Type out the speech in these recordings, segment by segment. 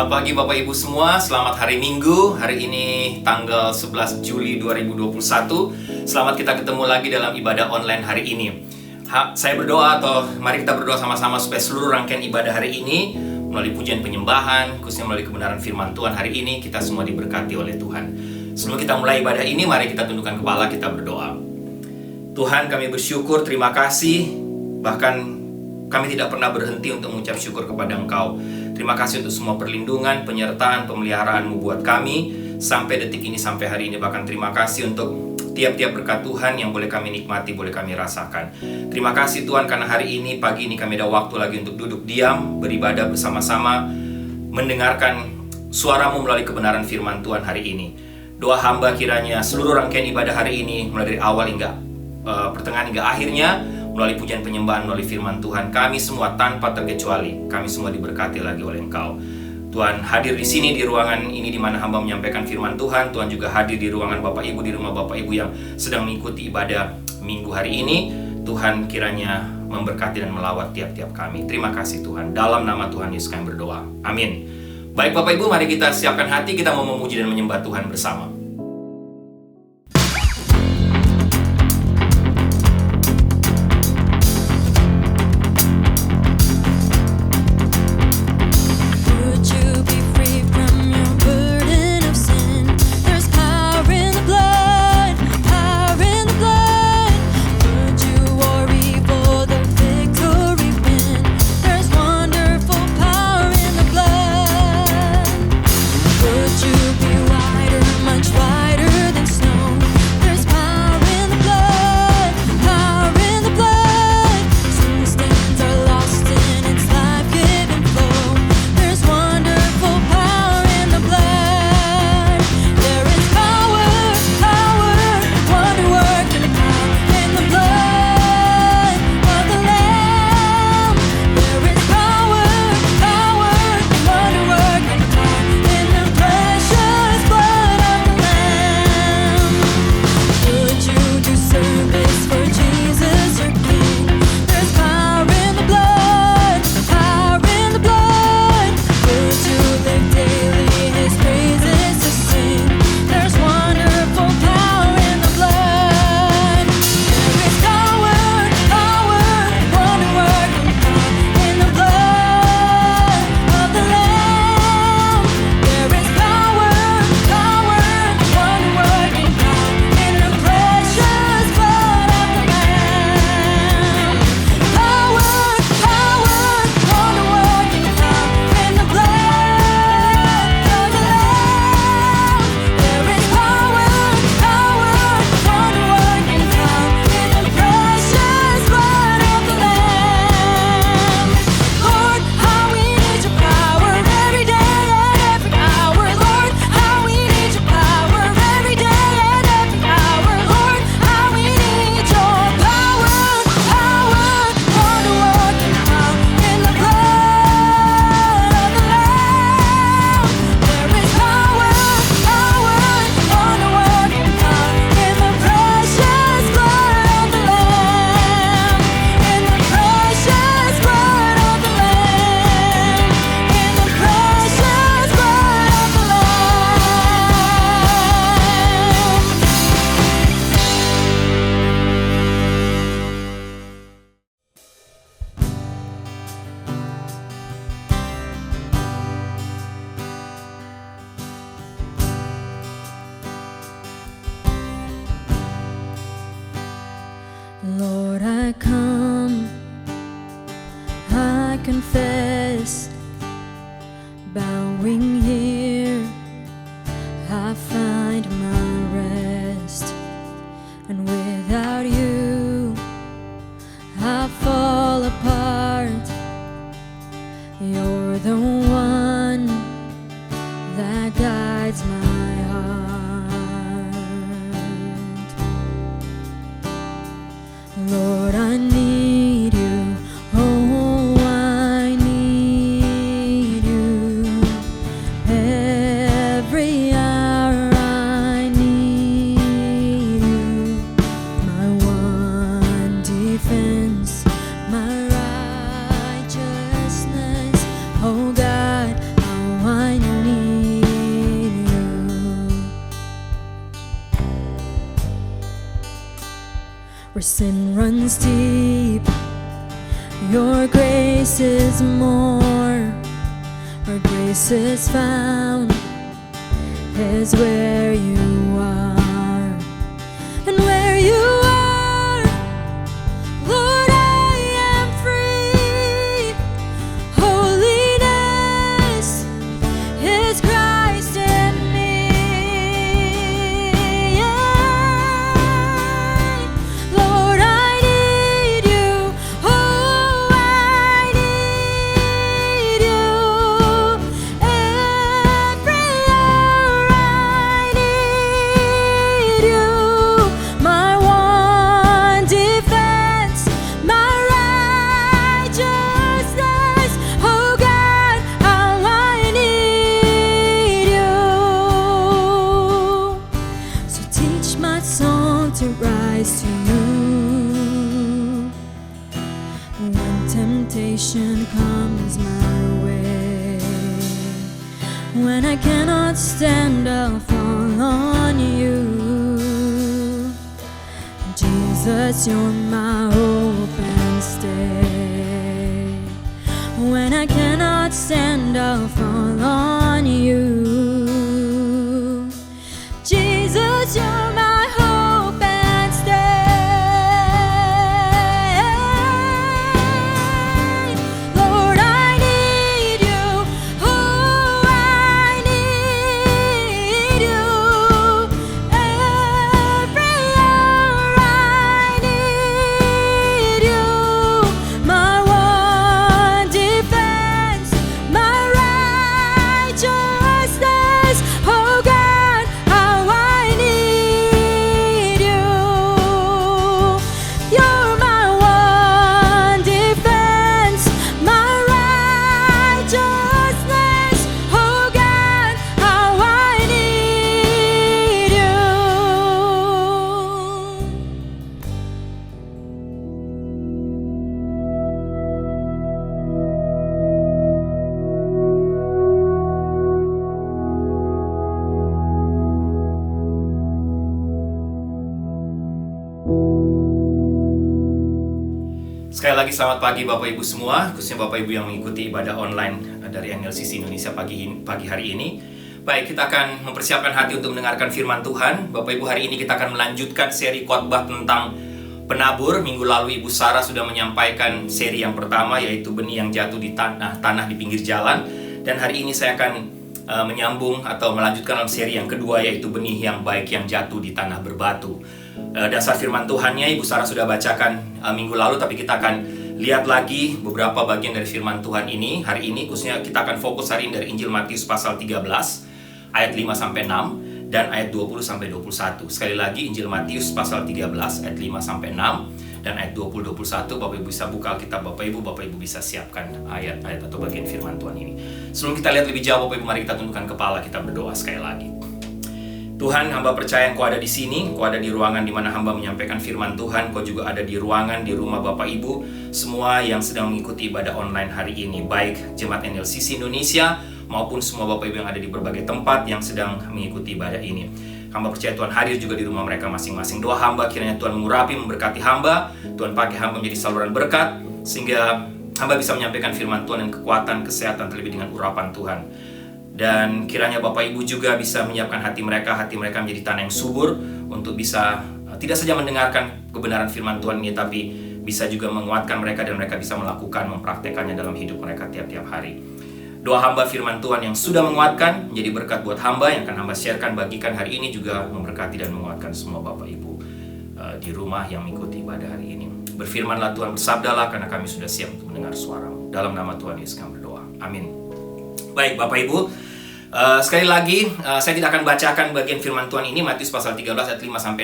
Selamat pagi Bapak Ibu semua, selamat hari Minggu. Hari ini tanggal 11 Juli 2021. Selamat kita ketemu lagi dalam ibadah online hari ini. Saya berdoa mari kita berdoa sama-sama supaya seluruh rangkaian ibadah hari ini melalui pujian penyembahan, khususnya melalui kebenaran firman Tuhan hari ini, kita semua diberkati oleh Tuhan. Sebelum kita mulai ibadah ini, mari kita tundukkan kepala, kita berdoa. Tuhan, kami bersyukur, terima kasih. Bahkan kami tidak pernah berhenti untuk mengucap syukur kepada Engkau. Terima kasih untuk semua perlindungan, penyertaan, pemeliharaan-Mu buat kami sampai detik ini, sampai hari ini. Bahkan terima kasih untuk tiap-tiap berkat Tuhan yang boleh kami nikmati, boleh kami rasakan. Terima kasih Tuhan karena hari ini, pagi ini kami ada waktu lagi untuk duduk diam, beribadah bersama-sama, mendengarkan suara-Mu melalui kebenaran firman Tuhan hari ini. Doa hamba kiranya seluruh rangkaian ibadah hari ini, mulai dari awal hingga pertengahan hingga akhirnya, melalui pujian penyembahan, melalui firman Tuhan, kami semua tanpa terkecuali, kami semua diberkati lagi oleh Engkau. Tuhan hadir di sini, di ruangan ini di mana hamba menyampaikan firman Tuhan. Tuhan juga hadir di ruangan Bapak Ibu, di rumah Bapak Ibu yang sedang mengikuti ibadah minggu hari ini. Tuhan kiranya memberkati dan melawat tiap-tiap kami. Terima kasih Tuhan. Dalam nama Tuhan Yesus kami berdoa. Amin. Baik Bapak Ibu, mari kita siapkan hati, kita mau memuji dan menyembah Tuhan bersama. Lord, I come, I confess, bowing here, I find my rest, and without you, I fall apart. You're the one that guides my heart. Lord, I need you, oh, I need you. Every hour I need you. My one defense, my righteousness, oh God, how I where sin runs deep. Your grace is more, where grace is found is where you are. And where you are, Lord, I am free. Holiness is Christ in me. Yeah. Lord, I need you. Oh, I need you. Every hour I need you. My one defense, my righteousness. Oh God, how I need you. So teach my song to rise to you when temptation comes my way. When I cannot stand, I'll fall on you. Jesus, you're my hope and stay. When I cannot stand, I'll fall on you. Jesus, you're my hope and stay. Lord, I need you. Oh, I need you. Every hour I need you. My one defense, my righteousness. Oh God, how I need you. You're my one defense, my righteousness. Oh God, how I need you. Sekali lagi selamat pagi Bapak Ibu semua, khususnya Bapak Ibu yang mengikuti ibadah online dari NLCC Indonesia pagi hari ini. Baik, kita akan mempersiapkan hati untuk mendengarkan firman Tuhan. Bapak Ibu, hari ini kita akan melanjutkan seri khotbah tentang penabur. Minggu lalu Ibu Sarah sudah menyampaikan seri yang pertama, yaitu benih yang jatuh di tanah di pinggir jalan. Dan hari ini saya akan menyambung atau melanjutkan dalam seri yang kedua, yaitu benih yang baik yang jatuh di tanah berbatu. Dasar firman Tuhannya Ibu Sarah sudah bacakan minggu lalu, tapi kita akan lihat lagi beberapa bagian dari firman Tuhan ini. Hari ini khususnya kita akan fokus hari ini dari Injil Matius pasal 13 ayat 5-6 dan ayat 20-21. Sekali lagi Injil Matius pasal 13 ayat 5-6 dan ayat 20-21. Bapak Ibu bisa buka Alkitab Bapak Ibu bisa siapkan ayat-ayat atau bagian firman Tuhan ini. Sebelum kita lihat lebih jauh Bapak Ibu, mari kita tundukkan kepala, kita berdoa sekali lagi. Tuhan, hamba percaya Engkau ada di sini, Engkau ada di ruangan di mana hamba menyampaikan firman Tuhan, Engkau juga ada di ruangan, di rumah Bapak Ibu, semua yang sedang mengikuti ibadah online hari ini, baik Jemaat NLCC Indonesia, maupun semua Bapak Ibu yang ada di berbagai tempat yang sedang mengikuti ibadah ini. Hamba percaya Tuhan hadir juga di rumah mereka masing-masing. Doa hamba kiranya Tuhan mengurapi, memberkati hamba, Tuhan pakai hamba menjadi saluran berkat, sehingga hamba bisa menyampaikan firman Tuhan dengan kekuatan, kesehatan, terlebih dengan urapan Tuhan. Dan kiranya Bapak Ibu juga bisa menyiapkan hati mereka menjadi tanah yang subur untuk bisa tidak saja mendengarkan kebenaran firman Tuhan ini, tapi bisa juga menguatkan mereka dan mereka bisa melakukan, mempraktekannya dalam hidup mereka tiap-tiap hari. Doa hamba firman Tuhan yang sudah menguatkan menjadi berkat buat hamba yang akan hamba sharekan, bagikan hari ini juga memberkati dan menguatkan semua Bapak Ibu di rumah yang mengikuti ibadah hari ini. Berfirmanlah Tuhan, bersabdalah karena kami sudah siap untuk mendengar suara-Mu. Dalam nama Tuhan Yesus kami berdoa. Amin. Baik Bapak Ibu, sekali lagi saya tidak akan bacakan bagian firman Tuhan ini, Matius pasal 13 ayat 5-6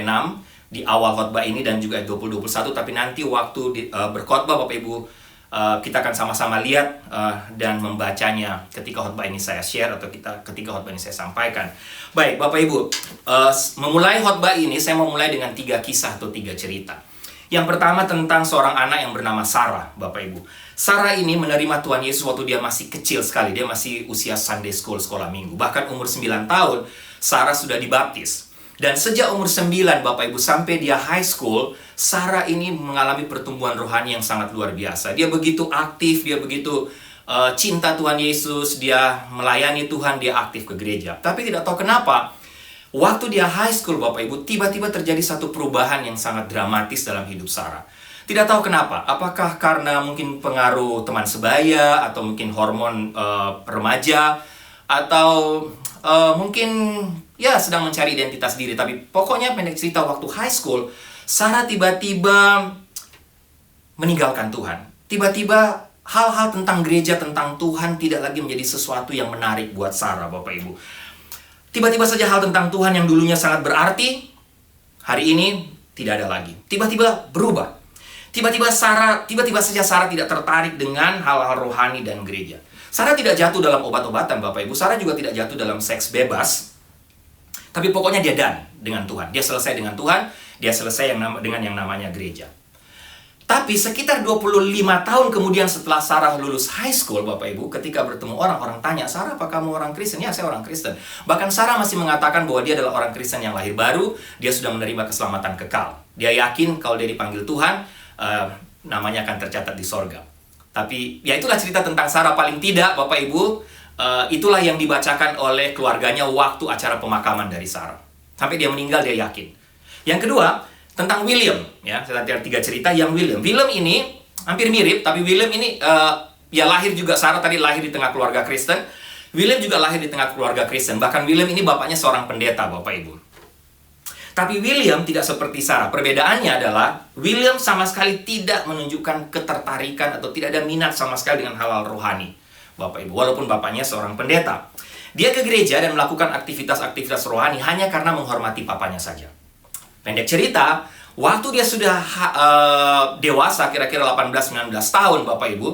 di awal khotbah ini dan juga ayat 20-21, tapi nanti waktu berkhotbah Bapak Ibu kita akan sama-sama lihat dan membacanya ketika khotbah ini saya share atau ketika khotbah ini saya sampaikan. Baik Bapak Ibu, memulai khotbah ini saya mau mulai dengan 3 kisah atau 3 cerita. Yang pertama tentang seorang anak yang bernama Sarah, Bapak Ibu. Sarah ini menerima Tuhan Yesus waktu dia masih kecil sekali. Dia masih usia Sunday School, sekolah minggu. Bahkan umur 9 tahun, Sarah sudah dibaptis. Dan sejak umur 9, Bapak Ibu, sampai dia high school, Sarah ini mengalami pertumbuhan rohani yang sangat luar biasa. Dia begitu aktif, dia begitu cinta Tuhan Yesus, dia melayani Tuhan, dia aktif ke gereja. Tapi tidak tahu kenapa, waktu dia high school, Bapak Ibu, tiba-tiba terjadi satu perubahan yang sangat dramatis dalam hidup Sarah. Tidak tahu kenapa, apakah karena mungkin pengaruh teman sebaya, atau mungkin hormon remaja, atau mungkin ya sedang mencari identitas diri. Tapi pokoknya pendek cerita, waktu high school, Sarah tiba-tiba meninggalkan Tuhan. Tiba-tiba hal-hal tentang gereja, tentang Tuhan tidak lagi menjadi sesuatu yang menarik buat Sarah, Bapak Ibu. Tiba-tiba saja hal tentang Tuhan yang dulunya sangat berarti, hari ini tidak ada lagi. Tiba-tiba berubah. Tiba-tiba saja Sarah tidak tertarik dengan hal-hal rohani dan gereja. Sarah tidak jatuh dalam obat-obatan, Bapak Ibu. Sarah juga tidak jatuh dalam seks bebas. Tapi pokoknya dia done dengan Tuhan. Dia selesai dengan Tuhan. Dia selesai dengan yang namanya gereja. Tapi sekitar 25 tahun kemudian setelah Sarah lulus high school, Bapak Ibu, ketika bertemu orang tanya, "Sarah, apa kamu orang Kristen?" "Ya, saya orang Kristen." Bahkan Sarah masih mengatakan bahwa dia adalah orang Kristen yang lahir baru. Dia sudah menerima keselamatan kekal. Dia yakin kalau dia dipanggil Tuhan, namanya akan tercatat di sorga. Tapi ya itulah cerita tentang Sarah paling tidak, Bapak Ibu. Itulah yang dibacakan oleh keluarganya waktu acara pemakaman dari Sarah. Sampai dia meninggal, dia yakin. Yang kedua, tentang William. Ya, saya nanti ada 3 cerita yang William. William ini hampir mirip, tapi William ini ya lahir juga, Sarah tadi lahir di tengah keluarga Kristen. William juga lahir di tengah keluarga Kristen. Bahkan William ini bapaknya seorang pendeta, Bapak Ibu. Tapi William tidak seperti Sarah. Perbedaannya adalah William sama sekali tidak menunjukkan ketertarikan atau tidak ada minat sama sekali dengan hal-hal rohani, Bapak Ibu. Walaupun bapaknya seorang pendeta. Dia ke gereja dan melakukan aktivitas-aktivitas rohani hanya karena menghormati papanya saja. Pendek cerita, waktu dia sudah dewasa, kira-kira 18-19 tahun, Bapak Ibu,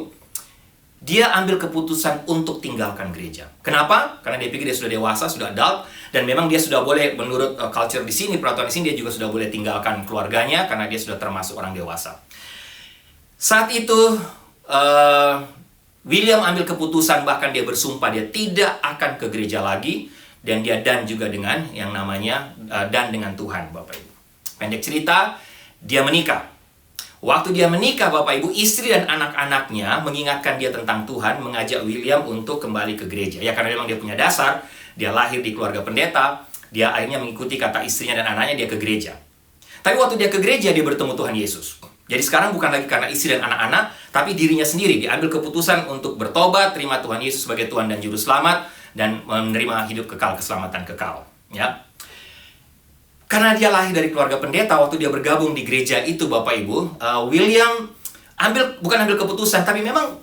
dia ambil keputusan untuk tinggalkan gereja. Kenapa? Karena dia pikir dia sudah dewasa, sudah adult, dan memang dia sudah boleh, menurut culture di sini, peraturan di sini, dia juga sudah boleh tinggalkan keluarganya karena dia sudah termasuk orang dewasa. Saat itu, William ambil keputusan, bahkan dia bersumpah dia tidak akan ke gereja lagi, dan dia dan juga dengan yang namanya dan dengan Tuhan, Bapak Ibu. Pendek cerita, dia menikah. Waktu dia menikah, Bapak Ibu, istri dan anak-anaknya mengingatkan dia tentang Tuhan, mengajak William untuk kembali ke gereja. Ya, karena memang dia punya dasar, dia lahir di keluarga pendeta, dia akhirnya mengikuti kata istrinya dan anaknya, dia ke gereja. Tapi waktu dia ke gereja, dia bertemu Tuhan Yesus. Jadi sekarang bukan lagi karena istri dan anak-anak, tapi dirinya sendiri. Dia ambil keputusan untuk bertobat, terima Tuhan Yesus sebagai Tuhan dan Juru Selamat, dan menerima hidup kekal, keselamatan kekal. Ya. Karena dia lahir dari keluarga pendeta, waktu dia bergabung di gereja itu, Bapak Ibu, William bukan ambil keputusan, tapi memang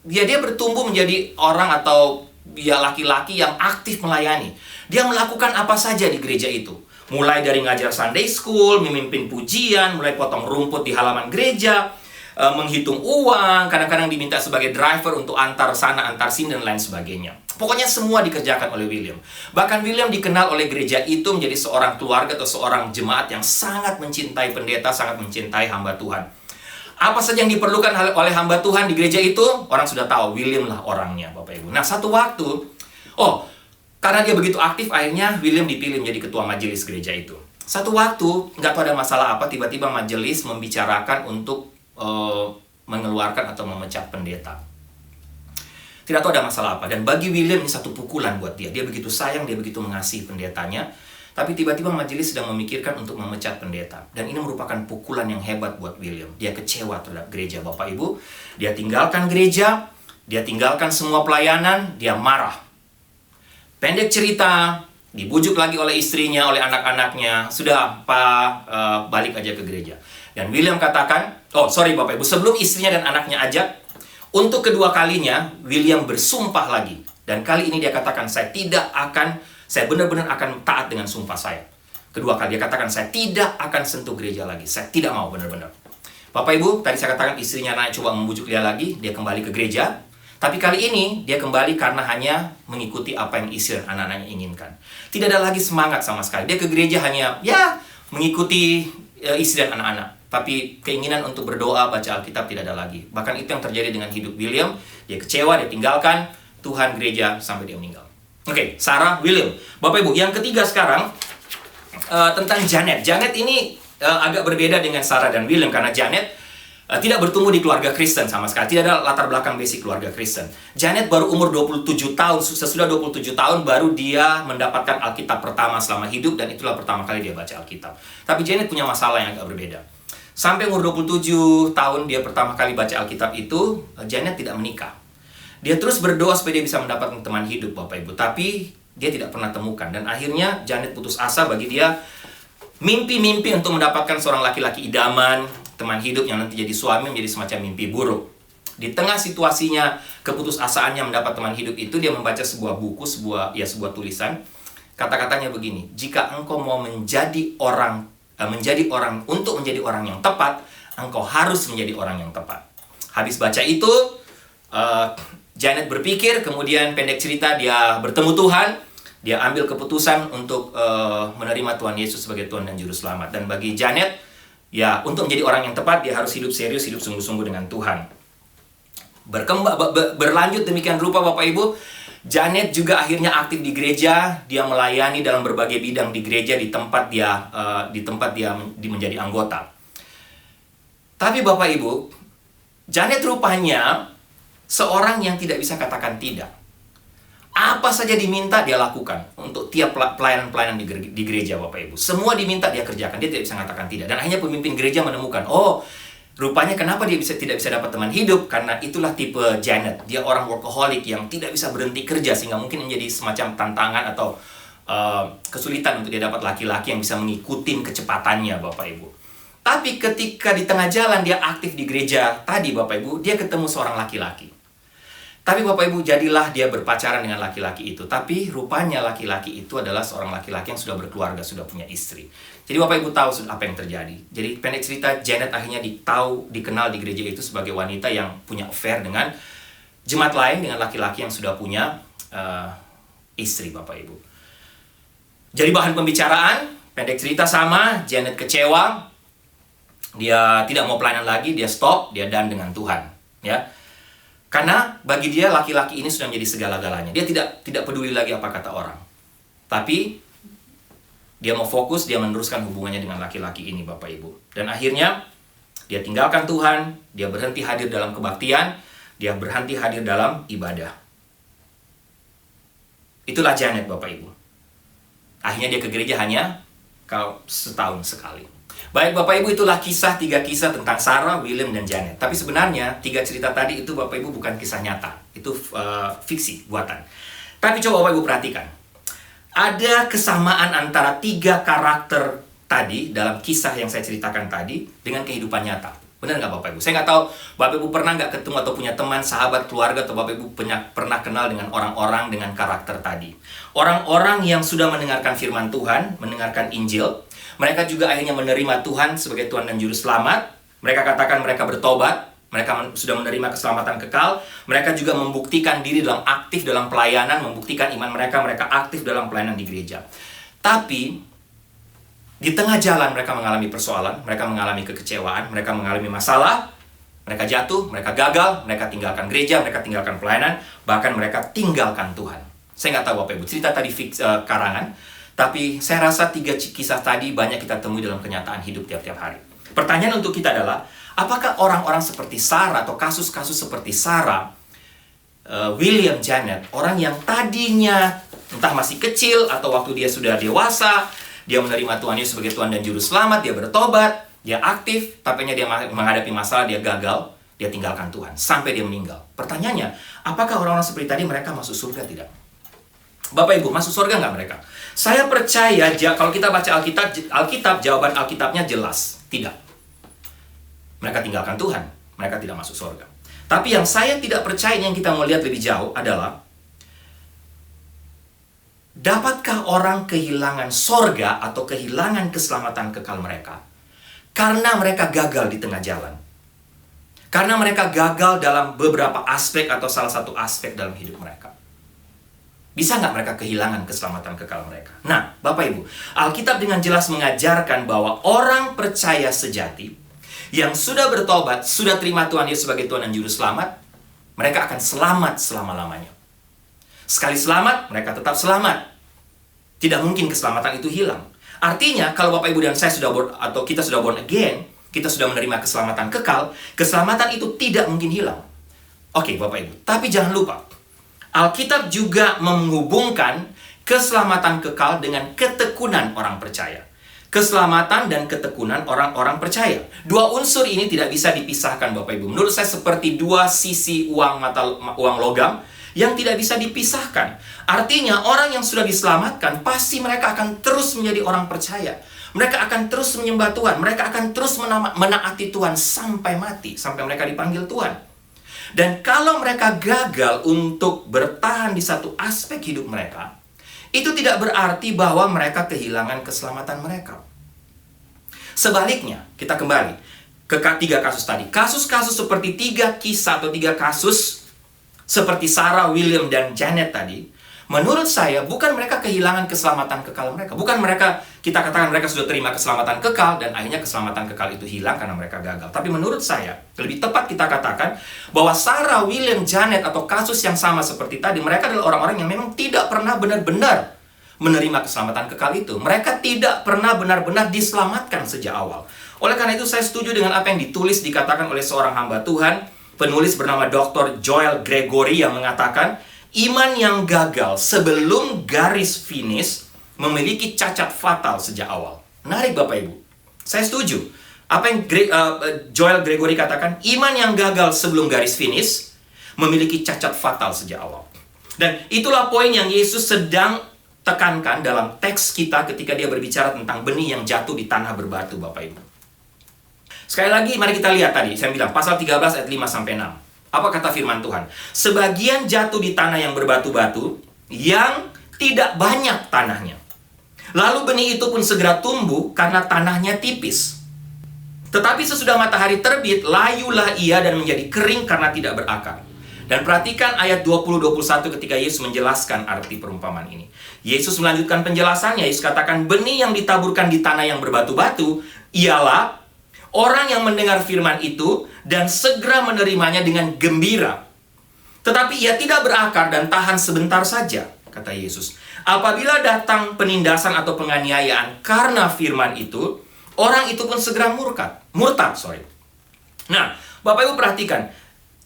dia bertumbuh menjadi orang atau dia laki-laki yang aktif melayani. Dia melakukan apa saja di gereja itu. Mulai dari ngajar Sunday School, memimpin pujian, mulai potong rumput di halaman gereja, menghitung uang, kadang-kadang diminta sebagai driver untuk antar sana, antar sini, dan lain sebagainya. Pokoknya semua dikerjakan oleh William. Bahkan William dikenal oleh gereja itu menjadi seorang keluarga atau seorang jemaat yang sangat mencintai pendeta, sangat mencintai hamba Tuhan. Apa saja yang diperlukan oleh hamba Tuhan di gereja itu, orang sudah tahu, William lah orangnya, Bapak Ibu. Nah, satu waktu, karena dia begitu aktif, akhirnya William dipilih menjadi ketua majelis gereja itu. Satu waktu, nggak tahu ada masalah apa, tiba-tiba majelis membicarakan untuk mengeluarkan atau memecat pendeta. Tidak tahu ada masalah apa. Dan bagi William ini satu pukulan buat dia. Dia begitu sayang, dia begitu mengasihi pendetanya. Tapi tiba-tiba majelis sedang memikirkan untuk memecat pendeta. Dan ini merupakan pukulan yang hebat buat William. Dia kecewa terhadap gereja, Bapak Ibu. Dia tinggalkan gereja, dia tinggalkan semua pelayanan, dia marah. Pendek cerita, dibujuk lagi oleh istrinya, oleh anak-anaknya. Sudah, Pak, balik aja ke gereja. Dan William katakan, Bapak Ibu, sebelum istrinya dan anaknya ajak, untuk kedua kalinya, William bersumpah lagi. Dan kali ini dia katakan, saya benar-benar akan taat dengan sumpah saya. Kedua kali dia katakan, saya tidak akan sentuh gereja lagi. Saya tidak mau benar-benar. Bapak Ibu, tadi saya katakan istrinya anaknya coba membujuk dia lagi, dia kembali ke gereja. Tapi kali ini, dia kembali karena hanya mengikuti apa yang istri dan anak-anaknya inginkan. Tidak ada lagi semangat sama sekali. Dia ke gereja hanya, mengikuti istri dan anak-anak. Tapi keinginan untuk berdoa, baca Alkitab tidak ada lagi. Bahkan itu yang terjadi dengan hidup William. Dia kecewa, dia tinggalkan Tuhan, gereja, sampai dia meninggal. Oke, Sarah, William. Bapak Ibu, yang ketiga sekarang, tentang Janet. Janet ini agak berbeda dengan Sarah dan William karena Janet tidak bertumbuh di keluarga Kristen sama sekali. Tidak ada latar belakang basic keluarga Kristen. Janet baru umur 27 tahun, sesudah 27 tahun baru dia mendapatkan Alkitab pertama selama hidup dan itulah pertama kali dia baca Alkitab. Tapi Janet punya masalah yang agak berbeda. Sampai umur 27 tahun dia pertama kali baca Alkitab itu, Janet tidak menikah. Dia terus berdoa supaya dia bisa mendapatkan teman hidup, Bapak Ibu. Tapi dia tidak pernah temukan dan akhirnya Janet putus asa. Bagi dia mimpi-mimpi untuk mendapatkan seorang laki-laki idaman, teman hidup yang nanti jadi suami menjadi semacam mimpi buruk. Di tengah situasinya, keputusasaannya mendapat teman hidup itu, dia membaca sebuah buku, sebuah tulisan. Kata-katanya begini, jika engkau mau menjadi orang yang tepat, engkau harus menjadi orang yang tepat. Habis baca itu, Janet berpikir, kemudian pendek cerita dia bertemu Tuhan, dia ambil keputusan untuk menerima Tuhan Yesus sebagai Tuhan dan Juru Selamat. Dan bagi Janet, ya, untuk menjadi orang yang tepat, dia harus hidup serius, hidup sungguh-sungguh dengan Tuhan. Berlanjut demikian rupa, Bapak Ibu, Janet juga akhirnya aktif di gereja. Dia melayani dalam berbagai bidang di gereja di tempat dia menjadi anggota. Tapi Bapak Ibu, Janet rupanya seorang yang tidak bisa katakan tidak. Apa saja diminta dia lakukan untuk tiap pelayanan-pelayanan di gereja, Bapak Ibu. Semua diminta dia kerjakan, dia tidak bisa mengatakan tidak. Dan akhirnya pemimpin gereja menemukan, oh, rupanya kenapa dia tidak bisa dapat teman hidup? Karena itulah tipe Janet. Dia orang workaholic yang tidak bisa berhenti kerja, sehingga mungkin menjadi semacam tantangan atau kesulitan untuk dia dapat laki-laki yang bisa mengikuti kecepatannya, Bapak Ibu. Tapi ketika di tengah jalan dia aktif di gereja tadi, Bapak Ibu, dia ketemu seorang laki-laki. Tapi Bapak Ibu, jadilah dia berpacaran dengan laki-laki itu. Tapi rupanya laki-laki itu adalah seorang laki-laki yang sudah berkeluarga, sudah punya istri. Jadi Bapak Ibu tahu apa yang terjadi. Jadi pendek cerita, Janet akhirnya dikenal di gereja itu sebagai wanita yang punya affair dengan jemaat lain, dengan laki-laki yang sudah punya istri, Bapak Ibu. Jadi bahan pembicaraan, pendek cerita sama, Janet kecewa. Dia tidak mau pelayanan lagi, dia stop, dia done dengan Tuhan. Ya. Karena bagi dia laki-laki ini sudah menjadi segala-galanya. Dia tidak peduli lagi apa kata orang. Tapi dia mau fokus, dia meneruskan hubungannya dengan laki-laki ini, Bapak Ibu. Dan akhirnya dia tinggalkan Tuhan, dia berhenti hadir dalam kebaktian, dia berhenti hadir dalam ibadah. Itulah Janet, Bapak Ibu. Akhirnya dia ke gereja hanya setahun sekali. Baik Bapak Ibu, itulah tiga kisah tentang Sarah, William, dan Janet. Tapi sebenarnya 3 cerita tadi itu Bapak Ibu bukan kisah nyata. Itu fiksi, buatan. Tapi coba Bapak Ibu perhatikan. Ada kesamaan antara 3 karakter tadi dalam kisah yang saya ceritakan tadi dengan kehidupan nyata. Benar nggak Bapak Ibu? Saya nggak tahu Bapak Ibu pernah nggak ketemu atau punya teman, sahabat, keluarga, atau Bapak Ibu pernah kenal dengan orang-orang dengan karakter tadi. Orang-orang yang sudah mendengarkan firman Tuhan, mendengarkan Injil. Mereka juga akhirnya menerima Tuhan sebagai Tuhan dan Juru Selamat. Mereka katakan mereka bertobat. Mereka sudah menerima keselamatan kekal. Mereka juga membuktikan diri aktif dalam pelayanan. Membuktikan iman mereka. Mereka aktif dalam pelayanan di gereja. Tapi di tengah jalan mereka mengalami persoalan. Mereka mengalami kekecewaan. Mereka mengalami masalah. Mereka jatuh. Mereka gagal. Mereka tinggalkan gereja. Mereka tinggalkan pelayanan. Bahkan mereka tinggalkan Tuhan. Saya nggak tahu Bapak Ibu. Cerita tadi karangan. Tapi saya rasa 3 kisah tadi banyak kita temui dalam kenyataan hidup tiap-tiap hari. Pertanyaan untuk kita adalah, apakah orang-orang seperti Sarah atau kasus-kasus seperti Sarah, William, Janet, orang yang tadinya entah masih kecil atau waktu dia sudah dewasa, dia menerima Tuhan Yesus sebagai Tuhan dan Juru Selamat, dia bertobat, dia aktif, tapi dia menghadapi masalah, dia gagal, dia tinggalkan Tuhan sampai dia meninggal. Pertanyaannya, apakah orang-orang seperti tadi mereka masuk surga tidak? Bapak Ibu, masuk surga nggak mereka? Saya percaya, kalau kita baca Alkitab, jawaban Alkitabnya jelas. Tidak. Mereka tinggalkan Tuhan. Mereka tidak masuk surga. Tapi yang saya tidak percaya, yang kita mau lihat lebih jauh adalah, dapatkah orang kehilangan surga atau kehilangan keselamatan kekal mereka karena mereka gagal di tengah jalan? Karena mereka gagal dalam beberapa aspek atau salah satu aspek dalam hidup mereka. Bisa nggak mereka kehilangan keselamatan kekal mereka? Nah, Bapak Ibu, Alkitab dengan jelas mengajarkan bahwa orang percaya sejati yang sudah bertobat, sudah terima Tuhan Yesus sebagai Tuhan dan Juru Selamat, mereka akan selamat selama-lamanya. Sekali selamat, mereka tetap selamat. Tidak mungkin keselamatan itu hilang. Artinya, kalau Bapak Ibu dan saya atau kita sudah born again, kita sudah menerima keselamatan kekal, keselamatan itu tidak mungkin hilang. Oke, Bapak Ibu. Tapi jangan lupa, Alkitab juga menghubungkan keselamatan kekal dengan ketekunan orang percaya. Keselamatan dan ketekunan orang-orang percaya. Dua unsur ini tidak bisa dipisahkan, Bapak Ibu. Menurut saya seperti dua sisi uang logam yang tidak bisa dipisahkan. Artinya, orang yang sudah diselamatkan, pasti mereka akan terus menjadi orang percaya. Mereka akan terus menyembah Tuhan. Mereka akan terus menaati Tuhan sampai mati, sampai mereka dipanggil Tuhan. Dan kalau mereka gagal untuk bertahan di satu aspek hidup mereka, itu tidak berarti bahwa mereka kehilangan keselamatan mereka. Sebaliknya, kita kembali ke 3 kasus tadi. Kasus-kasus seperti 3 kisah atau 3 kasus seperti Sarah, William, dan Janet tadi, menurut saya bukan mereka kehilangan keselamatan kekal mereka. Bukan mereka, kita katakan mereka sudah terima keselamatan kekal dan akhirnya keselamatan kekal itu hilang karena mereka gagal. Tapi menurut saya, lebih tepat kita katakan bahwa Sarah, William, Janet atau kasus yang sama seperti tadi, mereka adalah orang-orang yang memang tidak pernah benar-benar menerima keselamatan kekal itu. Mereka tidak pernah benar-benar diselamatkan sejak awal. Oleh karena itu saya setuju dengan apa yang dikatakan oleh seorang hamba Tuhan, penulis bernama Dr. Joel Gregory yang mengatakan, iman yang gagal sebelum garis finish memiliki cacat fatal sejak awal. Menarik Bapak Ibu. Saya setuju. Apa yang Joel Gregory katakan, iman yang gagal sebelum garis finish memiliki cacat fatal sejak awal. Dan itulah poin yang Yesus sedang tekankan dalam teks kita ketika dia berbicara tentang benih yang jatuh di tanah berbatu, Bapak Ibu. Sekali lagi, mari kita lihat tadi. Saya bilang, pasal 13 ayat 5-6. Apa kata firman Tuhan? Sebagian jatuh di tanah yang berbatu-batu, yang tidak banyak tanahnya. Lalu benih itu pun segera tumbuh karena tanahnya tipis. Tetapi sesudah matahari terbit, layulah ia dan menjadi kering karena tidak berakar. Dan perhatikan ayat 20-21 ketika Yesus menjelaskan arti perumpamaan ini. Yesus melanjutkan penjelasannya. Yesus katakan, benih yang ditaburkan di tanah yang berbatu-batu ialah orang yang mendengar firman itu dan segera menerimanya dengan gembira. Tetapi ia tidak berakar dan tahan sebentar saja, kata Yesus. Apabila datang penindasan atau penganiayaan karena firman itu, orang itu pun segera murtad. Nah, Bapak Ibu perhatikan,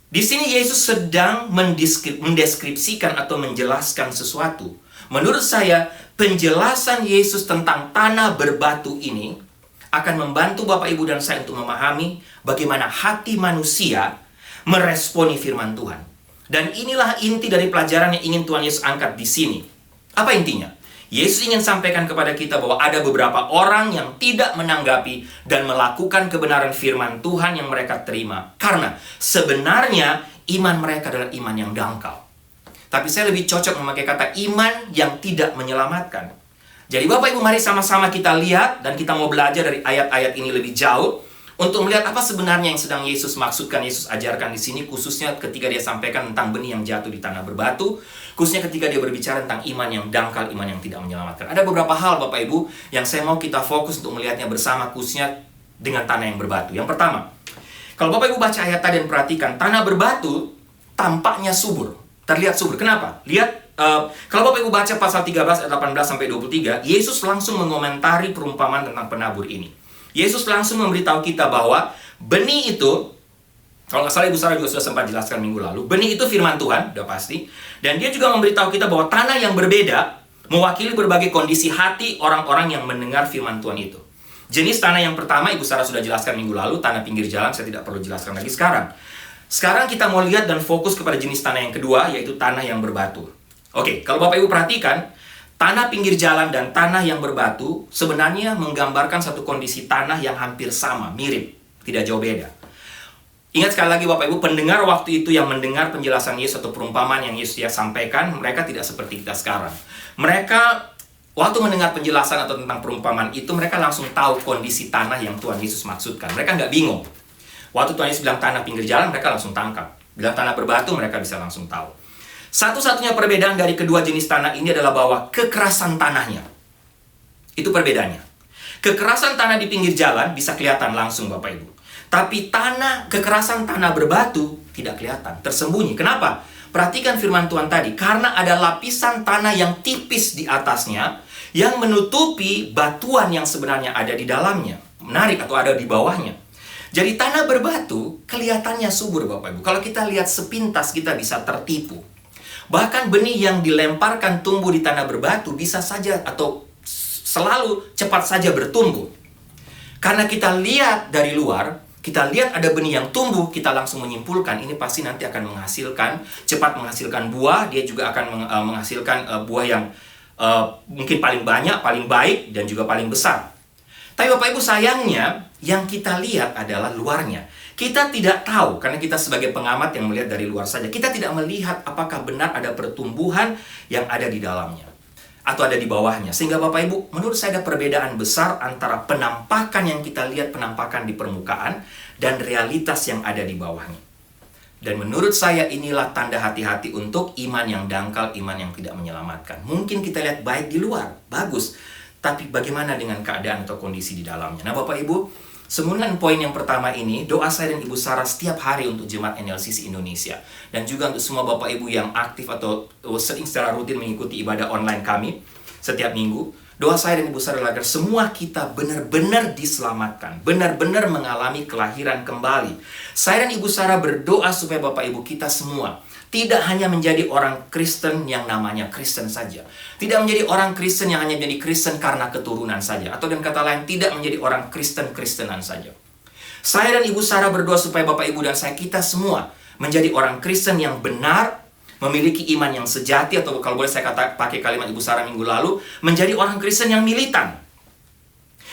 di sini Yesus sedang mendeskripsikan atau menjelaskan sesuatu. Menurut saya, penjelasan Yesus tentang tanah berbatu ini akan membantu Bapak Ibu dan saya untuk memahami bagaimana hati manusia meresponi firman Tuhan. Dan inilah inti dari pelajaran yang ingin Tuhan Yesus angkat di sini. Apa intinya? Yesus ingin sampaikan kepada kita bahwa ada beberapa orang yang tidak menanggapi dan melakukan kebenaran firman Tuhan yang mereka terima. Karena sebenarnya iman mereka adalah iman yang dangkal. Tapi saya lebih cocok memakai kata iman yang tidak menyelamatkan. Jadi Bapak Ibu, mari sama-sama kita lihat dan kita mau belajar dari ayat-ayat ini lebih jauh untuk melihat apa sebenarnya yang sedang Yesus maksudkan, Yesus ajarkan di sini, khususnya ketika dia sampaikan tentang benih yang jatuh di tanah berbatu, khususnya ketika dia berbicara tentang iman yang dangkal, iman yang tidak menyelamatkan. Ada beberapa hal Bapak Ibu yang saya mau kita fokus untuk melihatnya bersama, khususnya dengan tanah yang berbatu. Yang pertama, kalau Bapak Ibu baca ayat tadi dan perhatikan, tanah berbatu tampaknya subur, terlihat subur. Kenapa? Lihat. Kalau Bapak Ibu baca pasal 13 ayat 18-23, Yesus langsung mengomentari perumpamaan tentang penabur ini. Yesus langsung memberitahu kita bahwa benih itu, kalau nggak salah Ibu Sarah juga sudah sempat jelaskan minggu lalu, benih itu firman Tuhan, udah pasti. Dan dia juga memberitahu kita bahwa tanah yang berbeda mewakili berbagai kondisi hati orang-orang yang mendengar firman Tuhan itu. Jenis tanah yang pertama Ibu Sarah sudah jelaskan minggu lalu, tanah pinggir jalan, saya tidak perlu jelaskan lagi sekarang. Sekarang kita mau lihat dan fokus kepada jenis tanah yang kedua, yaitu tanah yang berbatu. Oke, kalau Bapak Ibu perhatikan, tanah pinggir jalan dan tanah yang berbatu sebenarnya menggambarkan satu kondisi tanah yang hampir sama, mirip, tidak jauh beda. Ingat sekali lagi Bapak Ibu, pendengar waktu itu yang mendengar penjelasan Yesus atau perumpamaan yang Yesus sampaikan, mereka tidak seperti kita sekarang. Mereka, waktu mendengar penjelasan atau tentang perumpamaan itu, mereka langsung tahu kondisi tanah yang Tuhan Yesus maksudkan. Mereka nggak bingung. Waktu Tuhan Yesus bilang tanah pinggir jalan, mereka langsung tangkap. Bilang tanah berbatu, mereka bisa langsung tahu. Satu-satunya perbedaan dari kedua jenis tanah ini adalah bahwa kekerasan tanahnya. Itu perbedaannya. Kekerasan tanah di pinggir jalan bisa kelihatan langsung Bapak Ibu. Tapi kekerasan tanah berbatu tidak kelihatan, tersembunyi. Kenapa? Perhatikan firman Tuhan tadi. Karena ada lapisan tanah yang tipis di atasnya, yang menutupi batuan yang sebenarnya ada di dalamnya, menarik atau ada di bawahnya. Jadi tanah berbatu kelihatannya subur Bapak Ibu. Kalau kita lihat sepintas kita bisa tertipu. Bahkan benih yang dilemparkan tumbuh di tanah berbatu bisa saja atau selalu cepat saja bertumbuh. Karena kita lihat dari luar, kita lihat ada benih yang tumbuh, kita langsung menyimpulkan ini pasti nanti akan cepat menghasilkan buah. Dia juga akan menghasilkan buah yang mungkin paling banyak, paling baik, dan juga paling besar. Tapi Bapak Ibu, sayangnya yang kita lihat adalah luarnya. Kita tidak tahu, karena kita sebagai pengamat yang melihat dari luar saja, kita tidak melihat apakah benar ada pertumbuhan yang ada di dalamnya atau ada di bawahnya. Sehingga Bapak Ibu, menurut saya ada perbedaan besar antara penampakan yang kita lihat, penampakan di permukaan, dan realitas yang ada di bawahnya. Dan menurut saya inilah tanda hati-hati untuk iman yang dangkal, iman yang tidak menyelamatkan. Mungkin kita lihat baik di luar, bagus. Tapi bagaimana dengan keadaan atau kondisi di dalamnya? Nah Bapak Ibu, semulakan poin yang pertama ini, doa saya dan Ibu Sarah setiap hari untuk Jemaat NLCC Indonesia. Dan juga untuk semua Bapak Ibu yang aktif atau sering secara rutin mengikuti ibadah online kami setiap minggu. Doa saya dan Ibu Sarah agar semua kita benar-benar diselamatkan, benar-benar mengalami kelahiran kembali. Saya dan Ibu Sarah berdoa supaya Bapak Ibu kita semua tidak hanya menjadi orang Kristen yang namanya Kristen saja. Tidak menjadi orang Kristen yang hanya menjadi Kristen karena keturunan saja. Atau dengan kata lain, tidak menjadi orang Kristen-Kristenan saja. Saya dan Ibu Sarah berdoa supaya Bapak Ibu dan saya kita semua menjadi orang Kristen yang benar, memiliki iman yang sejati, atau kalau boleh saya pakai kalimat Ibu Sarah minggu lalu, menjadi orang Kristen yang militan.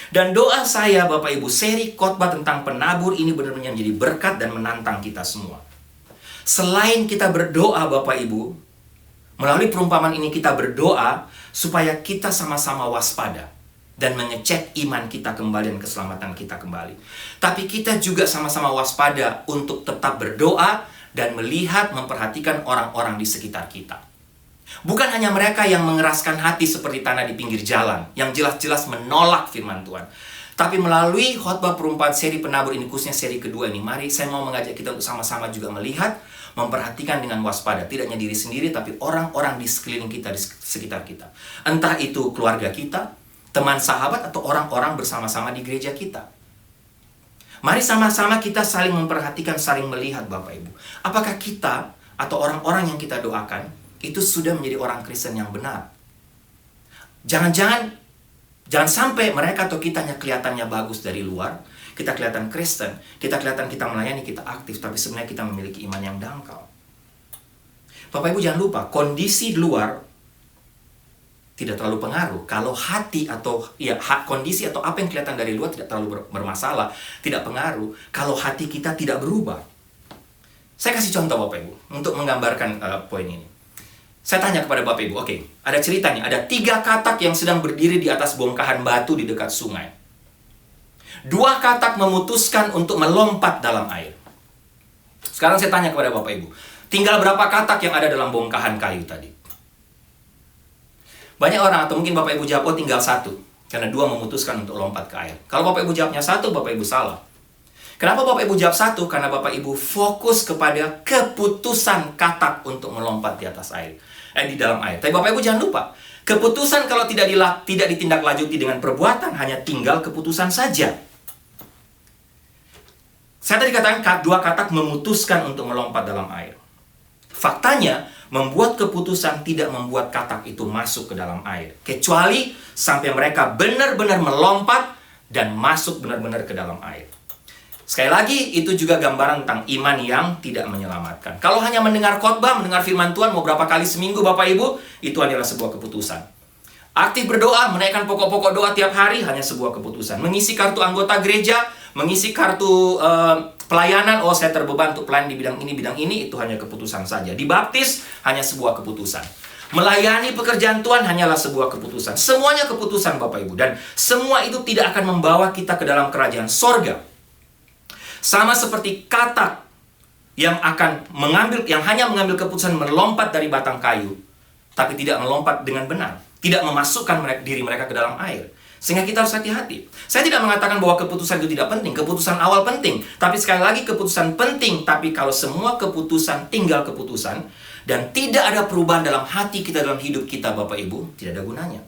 Dan doa saya Bapak Ibu, seri khotbah tentang penabur ini benar-benar menjadi berkat dan menantang kita semua. Selain kita berdoa Bapak Ibu, melalui perumpamaan ini kita berdoa supaya kita sama-sama waspada dan mengecek iman kita kembali dan keselamatan kita kembali. Tapi kita juga sama-sama waspada untuk tetap berdoa dan melihat, memperhatikan orang-orang di sekitar kita. Bukan hanya mereka yang mengeraskan hati seperti tanah di pinggir jalan, yang jelas-jelas menolak firman Tuhan. Tapi melalui khotbah perumpamaan seri penabur ini, khususnya seri kedua ini, mari saya mau mengajak kita untuk sama-sama juga melihat, memperhatikan dengan waspada. Tidak hanya diri sendiri, tapi orang-orang di sekeliling kita, di sekitar kita. Entah itu keluarga kita, teman sahabat, atau orang-orang bersama-sama di gereja kita. Mari sama-sama kita saling memperhatikan, saling melihat Bapak Ibu. Apakah kita atau orang-orang yang kita doakan itu sudah menjadi orang Kristen yang benar? Jangan sampai mereka atau kita hanya kelihatannya bagus dari luar, kita kelihatan Kristen, kita kelihatan kita melayani, kita aktif, tapi sebenarnya kita memiliki iman yang dangkal. Bapak Ibu jangan lupa, kondisi luar tidak terlalu pengaruh. Kalau hati atau kondisi atau apa yang kelihatan dari luar tidak terlalu bermasalah, tidak pengaruh. Kalau hati kita tidak berubah. Saya kasih contoh Bapak Ibu untuk menggambarkan poin ini. Saya tanya kepada Bapak Ibu, oke, ada ceritanya, ada 3 katak yang sedang berdiri di atas bongkahan batu di dekat sungai. 2 katak memutuskan untuk melompat dalam air. Sekarang saya tanya kepada Bapak Ibu, tinggal berapa katak yang ada dalam bongkahan kayu tadi? Banyak orang, atau mungkin Bapak Ibu jawab, oh tinggal 1. Karena 2 memutuskan untuk lompat ke air. Kalau Bapak Ibu jawabnya 1, Bapak Ibu salah. Kenapa Bapak Ibu jawab 1? Karena Bapak Ibu fokus kepada keputusan katak untuk melompat di atas air. Di dalam air. Tapi Bapak Ibu jangan lupa, keputusan kalau tidak ditindaklanjuti dengan perbuatan, hanya tinggal keputusan saja. Saya tadi katakan 2 katak memutuskan untuk melompat dalam air. Faktanya, membuat keputusan tidak membuat katak itu masuk ke dalam air. Kecuali sampai mereka benar-benar melompat dan masuk benar-benar ke dalam air. Sekali lagi, itu juga gambaran tentang iman yang tidak menyelamatkan. Kalau hanya mendengar khotbah, mendengar firman Tuhan, mau berapa kali seminggu Bapak Ibu, itu adalah sebuah keputusan. Aktif berdoa, menaikkan pokok-pokok doa tiap hari, hanya sebuah keputusan. Mengisi kartu anggota gereja, mengisi kartu pelayanan, oh saya terbeban untuk pelayan di bidang ini, itu hanya keputusan saja. Dibaptis, hanya sebuah keputusan. Melayani pekerjaan Tuhan hanyalah sebuah keputusan. Semuanya keputusan Bapak Ibu. Dan semua itu tidak akan membawa kita ke dalam kerajaan sorga. Sama seperti katak yang hanya mengambil keputusan melompat dari batang kayu, tapi tidak melompat dengan benar, tidak memasukkan diri mereka ke dalam air. Sehingga kita harus hati-hati. Saya tidak mengatakan bahwa keputusan itu tidak penting. Keputusan awal penting. Tapi sekali lagi keputusan penting. Tapi kalau semua keputusan tinggal keputusan dan tidak ada perubahan dalam hati kita, dalam hidup kita Bapak Ibu, tidak ada gunanya.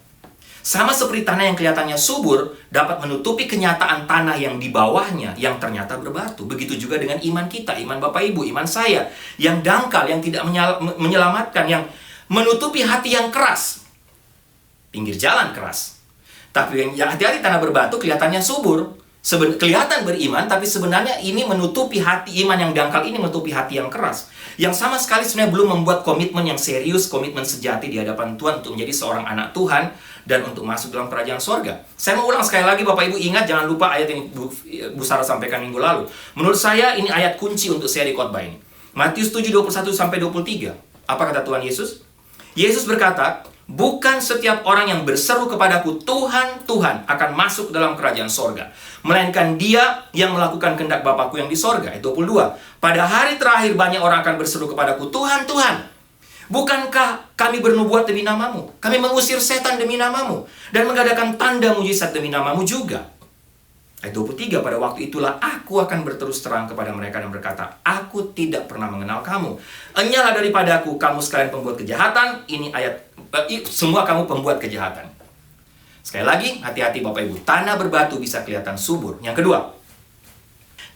Sama seperti tanah yang kelihatannya subur dapat menutupi kenyataan tanah yang di bawahnya yang ternyata berbatu. Begitu juga dengan iman kita, iman Bapak Ibu, iman saya yang dangkal, yang tidak menyelamatkan, yang menutupi hati yang keras. Pinggir jalan keras. Tapi yang hati-hati tanah berbatu kelihatannya subur. Kelihatan beriman, tapi sebenarnya ini menutupi hati, iman yang dangkal ini menutupi hati yang keras. Yang sama sekali sebenarnya belum membuat komitmen yang serius, komitmen sejati di hadapan Tuhan untuk menjadi seorang anak Tuhan dan untuk masuk dalam kerajaan sorga. Saya mau ulang sekali lagi, Bapak Ibu ingat, jangan lupa ayat yang Bu Sarah sampaikan minggu lalu. Menurut saya ini ayat kunci untuk seri khotbah ini. Matius 7:21-23. Apa kata Tuhan Yesus? Yesus berkata, bukan setiap orang yang berseru kepadaku, Tuhan, Tuhan, akan masuk dalam kerajaan sorga, melainkan dia yang melakukan kehendak Bapakku yang di sorga. Ayat 22. Pada hari terakhir banyak orang akan berseru kepadaku, Tuhan, Tuhan, bukankah kami bernubuat demi namamu? Kami mengusir setan demi namamu dan mengadakan tanda mujizat demi namamu juga. Ayat 23, pada waktu itulah aku akan berterus terang kepada mereka dan berkata, aku tidak pernah mengenal kamu. Enyahlah daripadaku, kamu sekalian pembuat kejahatan. Ini ayat, semua kamu pembuat kejahatan. Sekali lagi, hati-hati Bapak Ibu. Tanah berbatu bisa kelihatan subur. Yang kedua,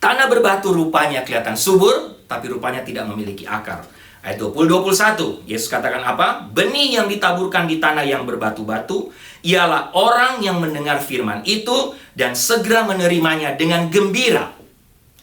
tanah berbatu rupanya kelihatan subur, tapi rupanya tidak memiliki akar. Ayat 20-21, Yesus katakan apa? Benih yang ditaburkan di tanah yang berbatu-batu ialah orang yang mendengar firman itu dan segera menerimanya dengan gembira.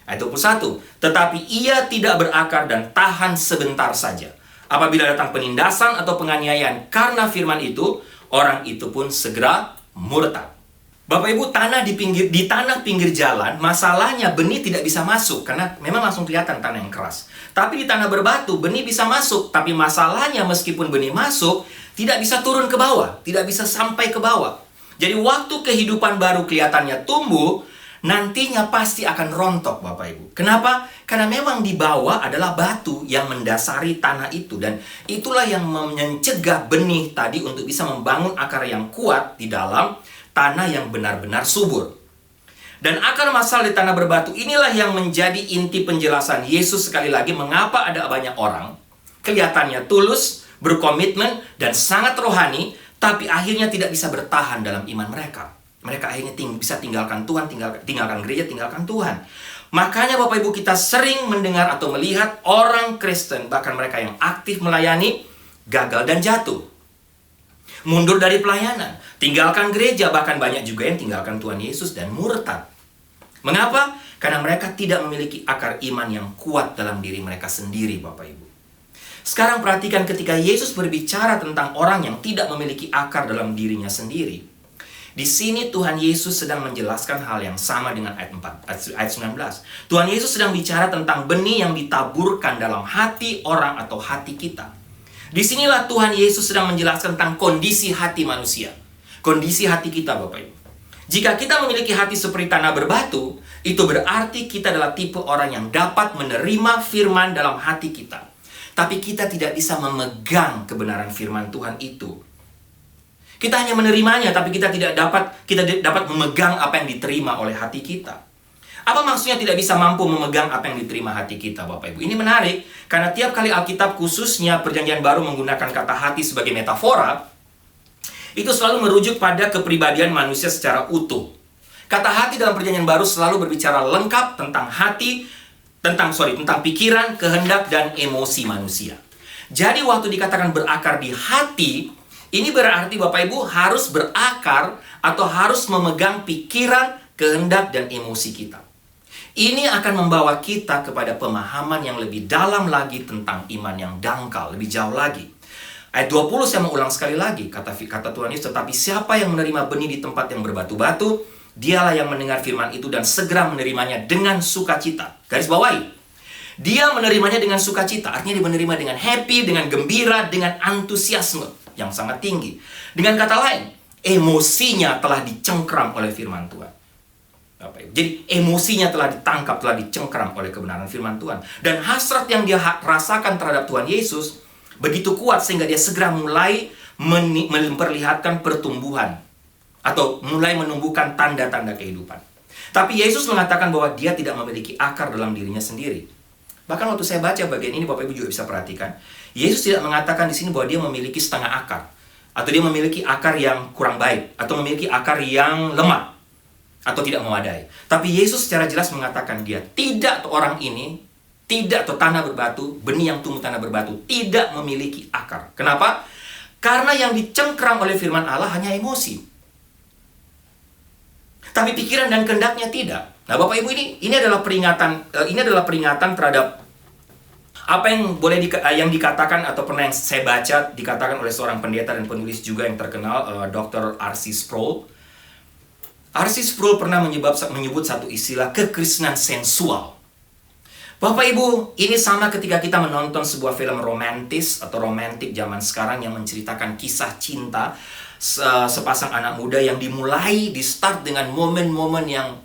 Ayat 21, tetapi ia tidak berakar dan tahan sebentar saja. Apabila datang penindasan atau penganiayaan karena firman itu, orang itu pun segera murtad. Bapak Ibu, tanah di tanah pinggir jalan, masalahnya benih tidak bisa masuk karena memang langsung kelihatan tanah yang keras. Tapi di tanah berbatu, benih bisa masuk, tapi masalahnya meskipun benih masuk, tidak bisa turun ke bawah, tidak bisa sampai ke bawah. Jadi waktu kehidupan baru kelihatannya tumbuh, nantinya pasti akan rontok Bapak Ibu. Kenapa? Karena memang di bawah adalah batu yang mendasari tanah itu. Dan itulah yang mencegah benih tadi untuk bisa membangun akar yang kuat di dalam tanah yang benar-benar subur. Dan akar masalah di tanah berbatu inilah yang menjadi inti penjelasan Yesus sekali lagi mengapa ada banyak orang kelihatannya tulus, berkomitmen, dan sangat rohani, tapi akhirnya tidak bisa bertahan dalam iman mereka. Mereka akhirnya bisa tinggalkan Tuhan, tinggalkan gereja, tinggalkan Tuhan. Makanya Bapak Ibu, kita sering mendengar atau melihat orang Kristen, bahkan mereka yang aktif melayani, gagal dan jatuh. Mundur dari pelayanan, tinggalkan gereja, bahkan banyak juga yang tinggalkan Tuhan Yesus dan murtad. Mengapa? Karena mereka tidak memiliki akar iman yang kuat dalam diri mereka sendiri, Bapak Ibu. Sekarang perhatikan ketika Yesus berbicara tentang orang yang tidak memiliki akar dalam dirinya sendiri. Di sini Tuhan Yesus sedang menjelaskan hal yang sama dengan ayat 19. Tuhan Yesus sedang bicara tentang benih yang ditaburkan dalam hati orang atau hati kita. Disinilah Tuhan Yesus sedang menjelaskan tentang kondisi hati manusia. Kondisi hati kita, Bapak Ibu. Jika kita memiliki hati seperti tanah berbatu, itu berarti kita adalah tipe orang yang dapat menerima firman dalam hati kita. Tapi kita tidak bisa memegang kebenaran firman Tuhan itu. Kita hanya menerimanya, tapi kita dapat memegang apa yang diterima oleh hati kita. Apa maksudnya tidak bisa mampu memegang apa yang diterima hati kita, Bapak Ibu? Ini menarik, karena tiap kali Alkitab, khususnya Perjanjian Baru menggunakan kata hati sebagai metafora, itu selalu merujuk pada kepribadian manusia secara utuh. Kata hati dalam Perjanjian Baru selalu berbicara lengkap tentang hati, tentang pikiran, kehendak, dan emosi manusia. Jadi waktu dikatakan berakar di hati, ini berarti Bapak Ibu harus berakar atau harus memegang pikiran, kehendak, dan emosi kita. Ini akan membawa kita kepada pemahaman yang lebih dalam lagi tentang iman yang dangkal, lebih jauh lagi. Ayat 20 saya mau ulang sekali lagi, kata Tuhan Yesus, tetapi siapa yang menerima benih di tempat yang berbatu-batu, dialah yang mendengar firman itu dan segera menerimanya dengan sukacita. Garis bawahi, dia menerimanya dengan sukacita, artinya dia menerima dengan happy, dengan gembira, dengan antusiasme yang sangat tinggi. Dengan kata lain, emosinya telah dicengkram oleh firman Tuhan. Jadi emosinya telah ditangkap, telah dicengkram oleh kebenaran firman Tuhan. Dan hasrat yang dia rasakan terhadap Tuhan Yesus begitu kuat sehingga dia segera mulai memperlihatkan pertumbuhan atau mulai menumbuhkan tanda-tanda kehidupan. Tapi Yesus mengatakan bahwa dia tidak memiliki akar dalam dirinya sendiri. Bahkan waktu saya baca bagian ini, Bapak Ibu juga bisa perhatikan, Yesus tidak mengatakan di sini bahwa dia memiliki setengah akar. atau dia memiliki akar yang kurang baik, atau memiliki akar yang lemah, atau tidak memadai. Tapi Yesus secara jelas mengatakan dia tidak, orang ini tidak, atau tanah berbatu, benih yang tumbuh tanah berbatu, tidak memiliki akar. Kenapa? Karena yang dicengkram oleh firman Allah hanya emosi. Tapi pikiran dan kehendaknya tidak. Nah, Bapak Ibu, ini adalah peringatan terhadap apa yang yang dikatakan atau pernah yang saya baca dikatakan oleh seorang pendeta dan penulis juga yang terkenal, Dr. R.C. Sproul. R.C. Sproul pernah menyebut satu istilah kekristenan sensual. Bapak Ibu, ini sama ketika kita menonton sebuah film romantis atau romantik zaman sekarang yang menceritakan kisah cinta sepasang anak muda yang di start dengan momen-momen yang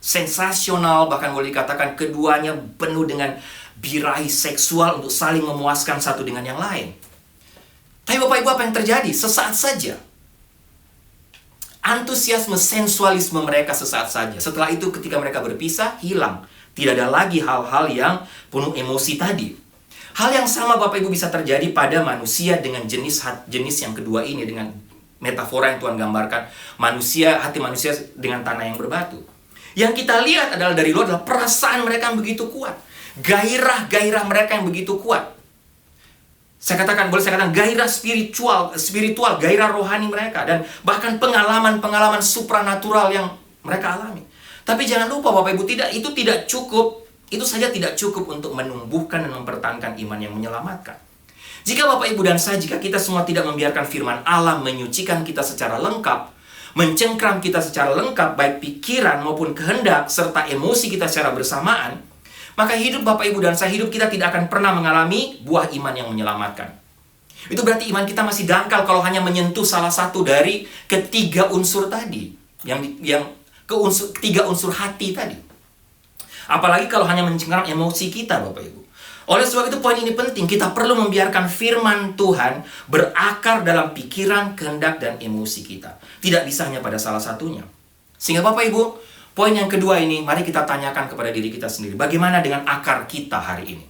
sensasional, bahkan boleh dikatakan keduanya penuh dengan birahi seksual untuk saling memuaskan satu dengan yang lain. Tapi Bapak Ibu, apa yang terjadi? Sesaat saja. Antusiasme sensualisme mereka sesaat saja. Setelah itu ketika mereka berpisah, hilang. Tidak ada lagi hal-hal yang penuh emosi tadi. Hal yang sama Bapak Ibu bisa terjadi pada manusia dengan jenis yang kedua ini, dengan metafora yang Tuhan gambarkan. Hati manusia dengan tanah yang berbatu. Yang kita lihat adalah dari luar adalah perasaan mereka yang begitu kuat. Gairah mereka yang begitu kuat. Boleh saya katakan gairah spiritual, gairah rohani mereka, dan bahkan pengalaman supranatural yang mereka alami. Tapi jangan lupa Bapak Ibu, itu tidak cukup. Itu saja tidak cukup untuk menumbuhkan dan mempertahankan iman yang menyelamatkan. Jika Bapak Ibu dan saya, jika kita semua tidak membiarkan firman Allah menyucikan kita secara lengkap, mencengkram kita secara lengkap, baik pikiran maupun kehendak serta emosi kita secara bersamaan, maka hidup Bapak Ibu dan saya, hidup kita tidak akan pernah mengalami buah iman yang menyelamatkan. Itu berarti iman kita masih dangkal kalau hanya menyentuh salah satu dari ketiga unsur tadi, ketiga unsur hati tadi. Apalagi kalau hanya mencengkram emosi kita Bapak Ibu. Oleh sebab itu poin ini penting, kita perlu membiarkan firman Tuhan berakar dalam pikiran, kehendak, dan emosi kita. Tidak bisa hanya pada salah satunya. Sehingga Bapak Ibu, poin yang kedua ini, mari kita tanyakan kepada diri kita sendiri. Bagaimana dengan akar kita hari ini?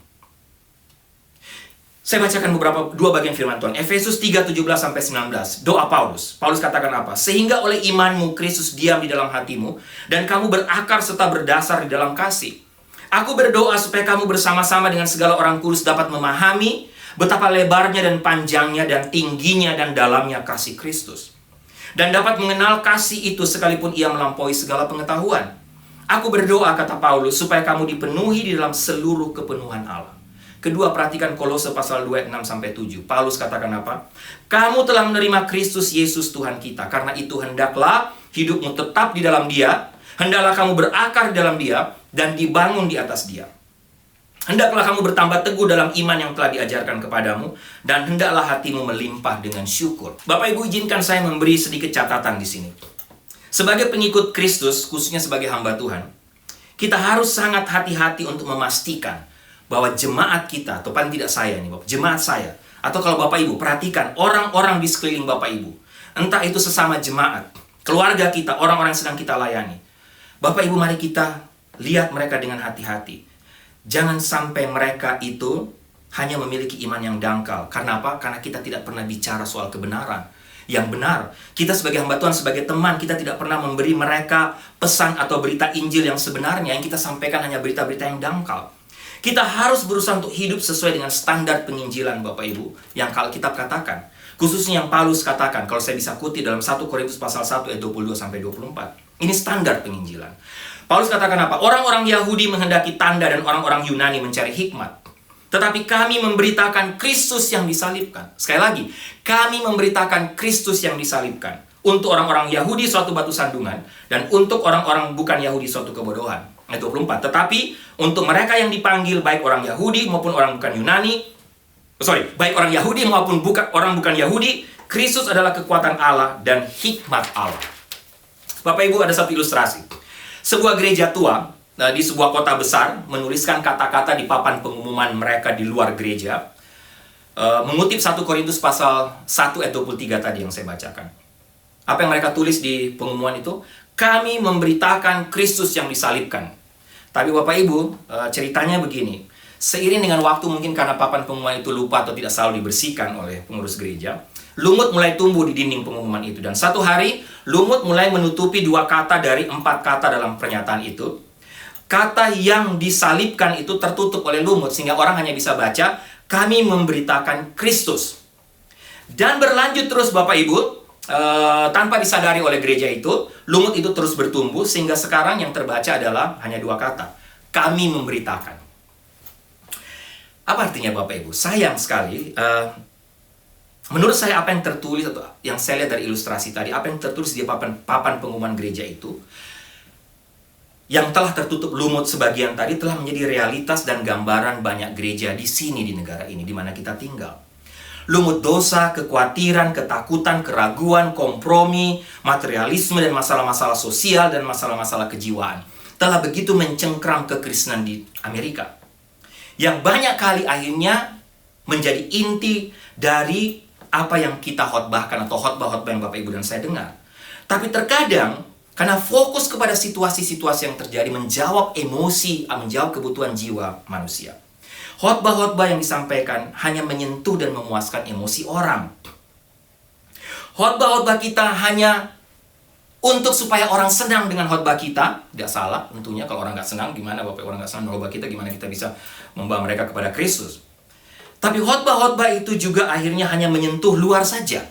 Saya bacakan dua bagian firman Tuhan. Efesus 3:17-19. Doa Paulus. Paulus katakan apa? Sehingga oleh imanmu Kristus diam di dalam hatimu, dan kamu berakar serta berdasar di dalam kasih. Aku berdoa supaya kamu bersama-sama dengan segala orang kudus dapat memahami betapa lebarnya dan panjangnya dan tingginya dan dalamnya kasih Kristus. Dan dapat mengenal kasih itu sekalipun ia melampaui segala pengetahuan. Aku berdoa, kata Paulus, supaya kamu dipenuhi di dalam seluruh kepenuhan Allah. Kedua, perhatikan Kolose pasal 2, 6-7. Paulus katakan apa? Kamu telah menerima Kristus Yesus Tuhan kita. Karena itu hendaklah hidupmu tetap di dalam Dia. Hendaklah kamu berakar di dalam Dia dan dibangun di atas Dia. Hendaklah kamu bertambah teguh dalam iman yang telah diajarkan kepadamu, dan hendaklah hatimu melimpah dengan syukur. Bapak Ibu, izinkan saya memberi sedikit catatan di sini. Sebagai pengikut Kristus, khususnya sebagai hamba Tuhan, kita harus sangat hati-hati untuk memastikan bahwa jemaat kita, atau paling tidak saya nih, jemaat saya, atau kalau Bapak Ibu perhatikan orang-orang di sekeliling Bapak Ibu, entah itu sesama jemaat, keluarga kita, orang-orang yang sedang kita layani, Bapak Ibu, mari kita lihat mereka dengan hati-hati. Jangan sampai mereka itu hanya memiliki iman yang dangkal. Karena apa? Karena kita tidak pernah bicara soal kebenaran yang benar. Kita sebagai hamba Tuhan, sebagai teman, kita tidak pernah memberi mereka pesan atau berita Injil yang sebenarnya. Yang kita sampaikan hanya berita-berita yang dangkal. Kita harus berusaha untuk hidup sesuai dengan standar penginjilan Bapak Ibu yang Alkitab katakan. Khususnya yang Paulus katakan, kalau saya bisa kutip dalam 1 Korintus pasal 1 ayat 22-24. Ini standar penginjilan. Paulus katakan apa? Orang-orang Yahudi menghendaki tanda dan orang-orang Yunani mencari hikmat. Tetapi kami memberitakan Kristus yang disalibkan. Sekali lagi, kami memberitakan Kristus yang disalibkan. Untuk orang-orang Yahudi suatu batu sandungan, dan untuk orang-orang bukan Yahudi suatu kebodohan. Ayat 24. Tetapi untuk mereka yang dipanggil, baik orang Yahudi maupun orang bukan Yunani, baik orang Yahudi maupun orang bukan Yahudi, Kristus adalah kekuatan Allah dan hikmat Allah. Bapak Ibu, ada satu ilustrasi. Sebuah gereja tua di sebuah kota besar menuliskan kata-kata di papan pengumuman mereka di luar gereja, mengutip 1 Korintus pasal 1 ayat 23 tadi yang saya bacakan. Apa yang mereka tulis di pengumuman itu? Kami memberitakan Kristus yang disalibkan. Tapi Bapak Ibu, ceritanya begini. Seiring dengan waktu, mungkin karena papan pengumuman itu lupa atau tidak selalu dibersihkan oleh pengurus gereja, lumut mulai tumbuh di dinding pengumuman itu. Dan satu hari, lumut mulai menutupi 2 kata dari 4 kata dalam pernyataan itu. Kata yang disalibkan itu tertutup oleh lumut, sehingga orang hanya bisa baca, kami memberitakan Kristus. Dan berlanjut terus Bapak Ibu, tanpa disadari oleh gereja itu, lumut itu terus bertumbuh, sehingga sekarang yang terbaca adalah hanya 2 kata, kami memberitakan. Apa artinya Bapak Ibu? Sayang sekali, menurut saya apa yang tertulis atau yang saya lihat dari ilustrasi tadi, apa yang tertulis di papan pengumuman gereja itu, yang telah tertutup lumut sebagian tadi telah menjadi realitas dan gambaran banyak gereja di sini, di negara ini, di mana kita tinggal. Lumut dosa, kekhawatiran, ketakutan, keraguan, kompromi, materialisme, dan masalah-masalah sosial dan masalah-masalah kejiwaan telah begitu mencengkram kekristenan di Amerika, yang banyak kali akhirnya menjadi inti dari apa yang kita khotbahkan atau khotbah-khotbah yang Bapak Ibu dan saya dengar. Tapi terkadang karena fokus kepada situasi-situasi yang terjadi, menjawab emosi, menjawab kebutuhan jiwa manusia, khotbah-khotbah yang disampaikan hanya menyentuh dan memuaskan emosi orang. Khotbah-khotbah kita hanya untuk supaya orang senang dengan khotbah kita. Tidak salah tentunya, kalau orang nggak senang, gimana Bapak, orang nggak senang dengan khotbah kita, gimana kita bisa membawa mereka kepada Kristus. Tapi khotbah-khotbah itu juga akhirnya hanya menyentuh luar saja,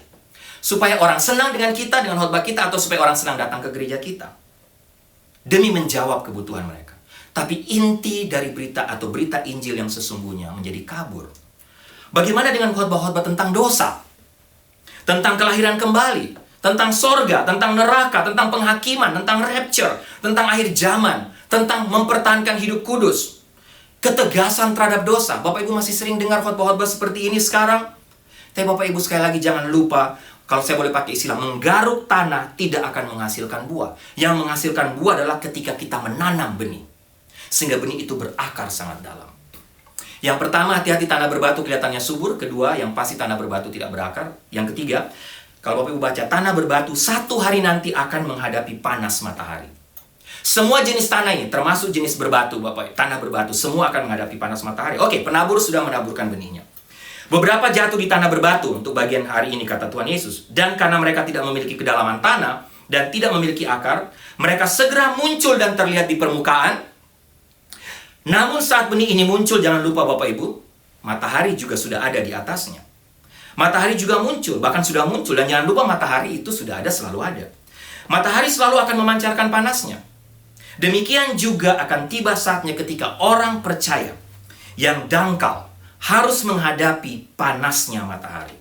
supaya orang senang dengan kita, dengan khotbah kita, atau supaya orang senang datang ke gereja kita, demi menjawab kebutuhan mereka. Tapi inti dari berita atau berita Injil yang sesungguhnya menjadi kabur. Bagaimana dengan khotbah-khotbah tentang dosa, tentang kelahiran kembali, tentang sorga, tentang neraka, tentang penghakiman, tentang rapture, tentang akhir zaman, tentang mempertahankan hidup kudus, ketegasan terhadap dosa? Bapak Ibu masih sering dengar khotbah-khotbah seperti ini sekarang? Tapi Bapak Ibu sekali lagi jangan lupa, kalau saya boleh pakai istilah, menggaruk tanah tidak akan menghasilkan buah. Yang menghasilkan buah adalah ketika kita menanam benih, sehingga benih itu berakar sangat dalam. Yang pertama, hati-hati tanah berbatu kelihatannya subur. Kedua, yang pasti tanah berbatu tidak berakar. Yang ketiga, kalau Bapak Ibu baca, tanah berbatu satu hari nanti akan menghadapi panas matahari. Semua jenis tanah ini, termasuk jenis berbatu, Bapak, tanah berbatu, semua akan menghadapi panas matahari. Oke, penabur sudah menaburkan benihnya. Beberapa jatuh di tanah berbatu untuk bagian hari ini, kata Tuhan Yesus. Dan karena mereka tidak memiliki kedalaman tanah dan tidak memiliki akar, mereka segera muncul dan terlihat di permukaan. Namun saat benih ini muncul, jangan lupa Bapak Ibu, matahari juga sudah ada di atasnya. Matahari juga muncul, bahkan sudah muncul. Dan jangan lupa matahari itu sudah ada, selalu ada. Matahari selalu akan memancarkan panasnya. Demikian juga akan tiba saatnya ketika orang percaya yang dangkal harus menghadapi panasnya matahari.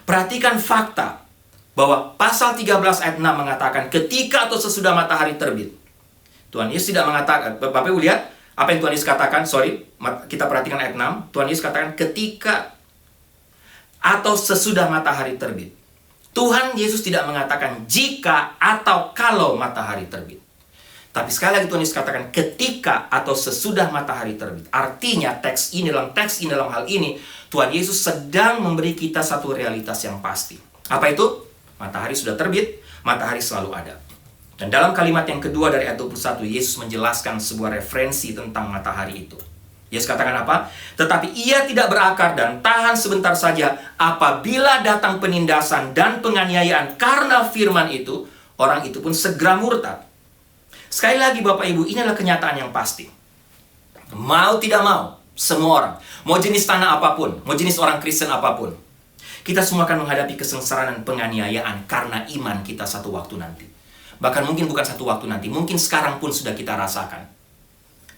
Perhatikan fakta bahwa pasal 13 ayat 6 mengatakan ketika atau sesudah matahari terbit. Tuhan Yesus tidak mengatakan, Bapak Ibu lihat apa yang Tuhan Yesus katakan, kita perhatikan ayat 6. Tuhan Yesus katakan ketika atau sesudah matahari terbit. Tuhan Yesus tidak mengatakan jika atau kalau matahari terbit. Tapi sekali lagi Tuhan Yesus katakan ketika atau sesudah matahari terbit. Artinya dalam hal ini Tuhan Yesus sedang memberi kita satu realitas yang pasti. Apa itu? Matahari sudah terbit, matahari selalu ada. Dan dalam kalimat yang kedua dari ayat 21, Yesus menjelaskan sebuah referensi tentang matahari itu. Yesus katakan apa? Tetapi ia tidak berakar dan tahan sebentar saja. Apabila datang penindasan dan penganiayaan karena firman itu, orang itu pun segera murtad. Sekali lagi Bapak Ibu, ini adalah kenyataan yang pasti. Mau tidak mau, semua orang, mau jenis tanah apapun, mau jenis orang Kristen apapun, kita semua akan menghadapi kesengsaraan dan penganiayaan karena iman kita satu waktu nanti. Bahkan mungkin bukan satu waktu nanti, mungkin sekarang pun sudah kita rasakan.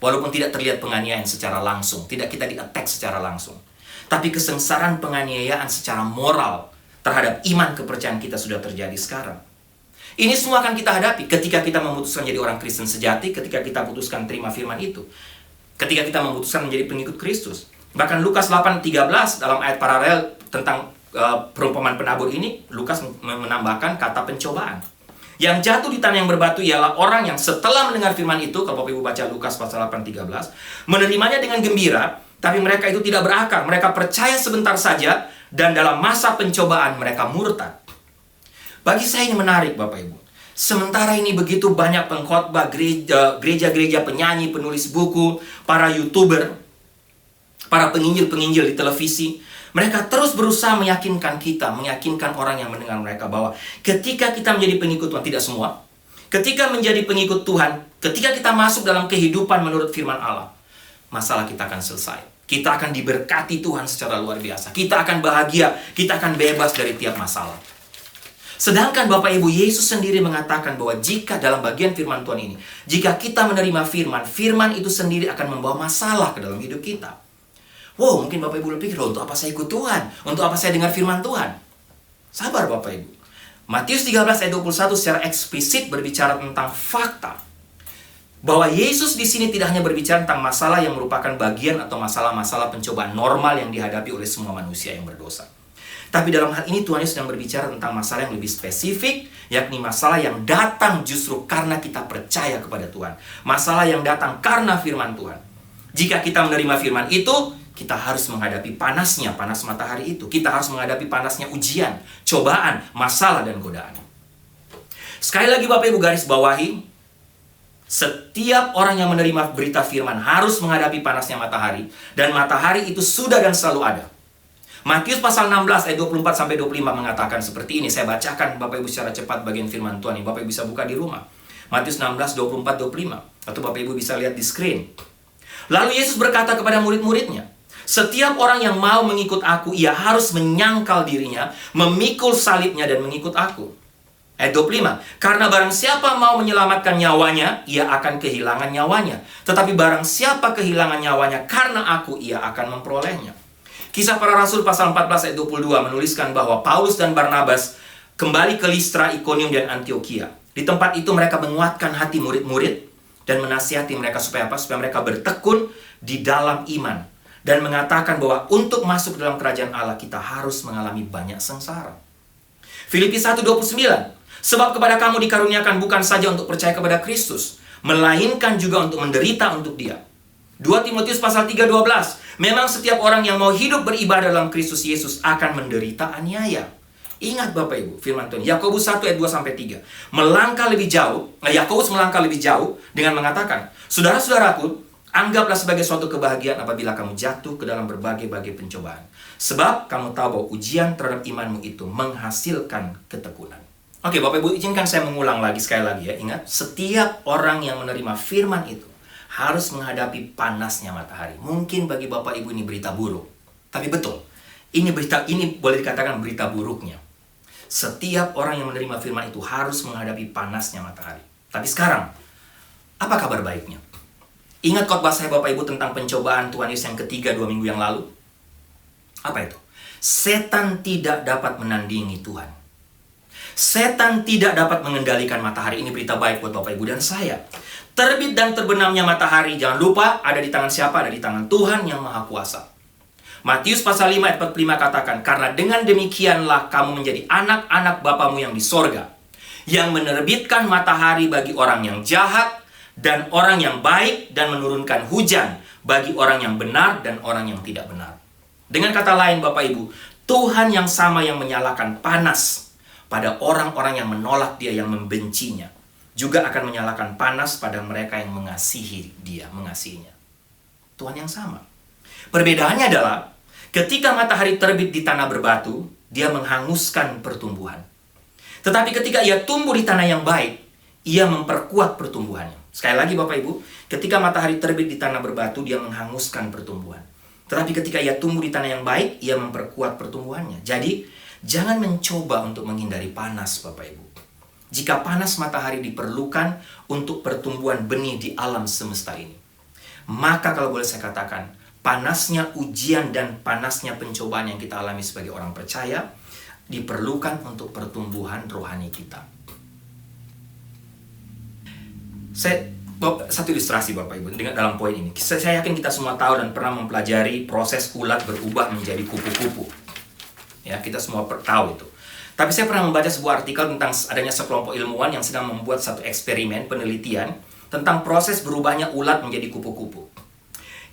Walaupun tidak terlihat penganiayaan secara langsung, tidak kita di-attack secara langsung. Tapi kesengsaraan penganiayaan secara moral terhadap iman kepercayaan kita sudah terjadi sekarang. Ini semua akan kita hadapi ketika kita memutuskan jadi orang Kristen sejati, ketika kita putuskan terima firman itu. Ketika kita memutuskan menjadi pengikut Kristus. Bahkan Lukas 8:13 dalam ayat paralel tentang perumpamaan penabur ini, Lukas menambahkan kata pencobaan. Yang jatuh di tanah yang berbatu ialah orang yang setelah mendengar firman itu, kalau Bapak Ibu baca Lukas pasal 8:13, menerimanya dengan gembira, tapi mereka itu tidak berakar. Mereka percaya sebentar saja, dan dalam masa pencobaan mereka murtad. Bagi saya ini menarik Bapak Ibu. Sementara ini begitu banyak pengkhotbah gereja-gereja, penyanyi, penulis buku, para YouTuber, para penginjil-penginjil di televisi, Mereka terus berusaha meyakinkan kita, meyakinkan orang yang mendengar mereka bahwa ketika kita menjadi pengikut Tuhan, tidak semua, ketika menjadi pengikut Tuhan, ketika kita masuk dalam kehidupan menurut firman Allah, masalah kita akan selesai. Kita akan diberkati Tuhan secara luar biasa. Kita akan bahagia, kita akan bebas dari tiap masalah. Sedangkan Bapak Ibu, Yesus sendiri mengatakan bahwa jika dalam bagian firman Tuhan ini, jika kita menerima firman, firman itu sendiri akan membawa masalah ke dalam hidup kita. Wow, mungkin Bapak Ibu berpikir, untuk apa saya ikut Tuhan? Untuk apa saya dengar firman Tuhan? Sabar Bapak Ibu. Matius 13 ayat 21 secara eksplisit berbicara tentang fakta. Bahwa Yesus di sini tidak hanya berbicara tentang masalah yang merupakan bagian atau masalah-masalah pencobaan normal yang dihadapi oleh semua manusia yang berdosa. Tapi dalam hal ini Tuhan Yesus sedang berbicara tentang masalah yang lebih spesifik, yakni masalah yang datang justru karena kita percaya kepada Tuhan. Masalah yang datang karena firman Tuhan. Jika kita menerima firman itu, kita harus menghadapi panasnya, panas matahari itu. Kita harus menghadapi panasnya ujian, cobaan, masalah, dan godaan. Sekali lagi Bapak Ibu garis bawahi, setiap orang yang menerima berita firman harus menghadapi panasnya matahari. Dan matahari itu sudah dan selalu ada. Matius pasal 16 ayat 24-25 mengatakan seperti ini. Saya bacakan Bapak Ibu secara cepat bagian firman Tuhan ini. Bapak Ibu bisa buka di rumah. Matius 16, 24-25. Atau Bapak Ibu bisa lihat di screen. Lalu Yesus berkata kepada murid-muridnya, setiap orang yang mau mengikut aku, ia harus menyangkal dirinya, memikul salibnya dan mengikut aku. Ayat 25, karena barang siapa mau menyelamatkan nyawanya, ia akan kehilangan nyawanya. Tetapi barang siapa kehilangan nyawanya karena aku, ia akan memperolehnya. Kisah Para Rasul pasal 14 ayat 22 menuliskan bahwa Paulus dan Barnabas kembali ke Listra, Ikonium, dan Antiokhia. Di tempat itu mereka menguatkan hati murid-murid dan menasihati mereka supaya apa? Supaya mereka bertekun di dalam iman. Dan mengatakan bahwa untuk masuk dalam kerajaan Allah kita harus mengalami banyak sengsara. Filipi 1:29, sebab kepada kamu dikaruniakan bukan saja untuk percaya kepada Kristus, melainkan juga untuk menderita untuk Dia. 2 Timotius pasal 3:12, memang setiap orang yang mau hidup beribadah dalam Kristus Yesus akan menderita aniaya. Ingat Bapak Ibu, firman Tuhan, Yakobus 1 ayat 2-3, Yakobus melangkah lebih jauh dengan mengatakan, saudara-saudaraku, anggaplah sebagai suatu kebahagiaan apabila kamu jatuh ke dalam berbagai-bagai pencobaan. Sebab kamu tahu bahwa ujian terhadap imanmu itu menghasilkan ketekunan. Oke, Bapak Ibu, izinkan saya mengulang lagi sekali lagi ya. Ingat, setiap orang yang menerima firman itu harus menghadapi panasnya matahari. Mungkin bagi Bapak Ibu ini berita buruk. Tapi betul, ini boleh dikatakan berita buruknya. Setiap orang yang menerima firman itu harus menghadapi panasnya matahari. Tapi sekarang, apa kabar baiknya? Ingat khotbah saya Bapak Ibu tentang pencobaan Tuhan Yesus yang ketiga 2 minggu yang lalu? Apa itu? Setan tidak dapat menandingi Tuhan. Setan tidak dapat mengendalikan matahari. Ini berita baik buat Bapak Ibu dan saya. Terbit dan terbenamnya matahari, jangan lupa ada di tangan siapa? Ada di tangan Tuhan yang Maha Kuasa. Matius pasal 5 ayat 45 katakan, karena dengan demikianlah kamu menjadi anak-anak Bapamu yang di sorga, yang menerbitkan matahari bagi orang yang jahat, dan orang yang baik, dan menurunkan hujan bagi orang yang benar dan orang yang tidak benar. Dengan kata lain Bapak Ibu, Tuhan yang sama yang menyalakan panas pada orang-orang yang menolak Dia, yang membencinya, juga akan menyalakan panas pada mereka yang mengasihi Dia, mengasihinya. Tuhan yang sama. Perbedaannya adalah ketika matahari terbit di tanah berbatu, dia menghanguskan pertumbuhan. Tetapi ketika ia tumbuh di tanah yang baik, ia memperkuat pertumbuhannya. Sekali lagi Bapak Ibu, ketika matahari terbit di tanah berbatu, dia menghanguskan pertumbuhan. Tetapi ketika ia tumbuh di tanah yang baik, ia memperkuat pertumbuhannya. Jadi, jangan mencoba untuk menghindari panas Bapak Ibu. Jika panas matahari diperlukan untuk pertumbuhan benih di alam semesta ini, maka kalau boleh saya katakan, panasnya ujian dan panasnya pencobaan yang kita alami sebagai orang percaya diperlukan untuk pertumbuhan rohani kita. Satu ilustrasi Bapak Ibu dengan dalam poin ini. Saya yakin kita semua tahu dan pernah mempelajari proses ulat berubah menjadi kupu-kupu. Ya, kita semua tahu itu. Tapi saya pernah membaca sebuah artikel tentang adanya sekelompok ilmuwan yang sedang membuat satu eksperimen penelitian tentang proses berubahnya ulat menjadi kupu-kupu.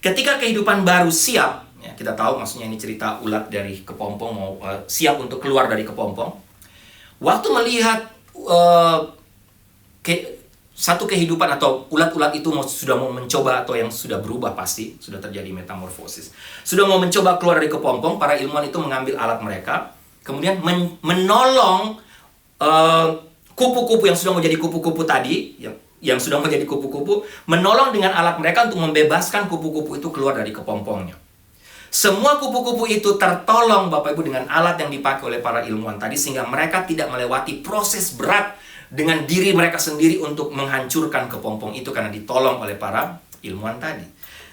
Ketika kehidupan baru siap, ya, kita tahu maksudnya ini cerita ulat dari kepompong mau siap untuk keluar dari kepompong. Waktu melihat satu kehidupan atau ulat-ulat itu sudah mau mencoba atau yang sudah berubah pasti, sudah terjadi metamorfosis. Sudah mau mencoba keluar dari kepompong, para ilmuwan itu mengambil alat mereka, kemudian menolong kupu-kupu yang sudah menjadi kupu-kupu tadi, yang sudah menjadi kupu-kupu, menolong dengan alat mereka untuk membebaskan kupu-kupu itu keluar dari kepompongnya. Semua kupu-kupu itu tertolong Bapak Ibu dengan alat yang dipakai oleh para ilmuwan tadi, sehingga mereka tidak melewati proses berat dengan diri mereka sendiri untuk menghancurkan kepompong itu karena ditolong oleh para ilmuwan tadi.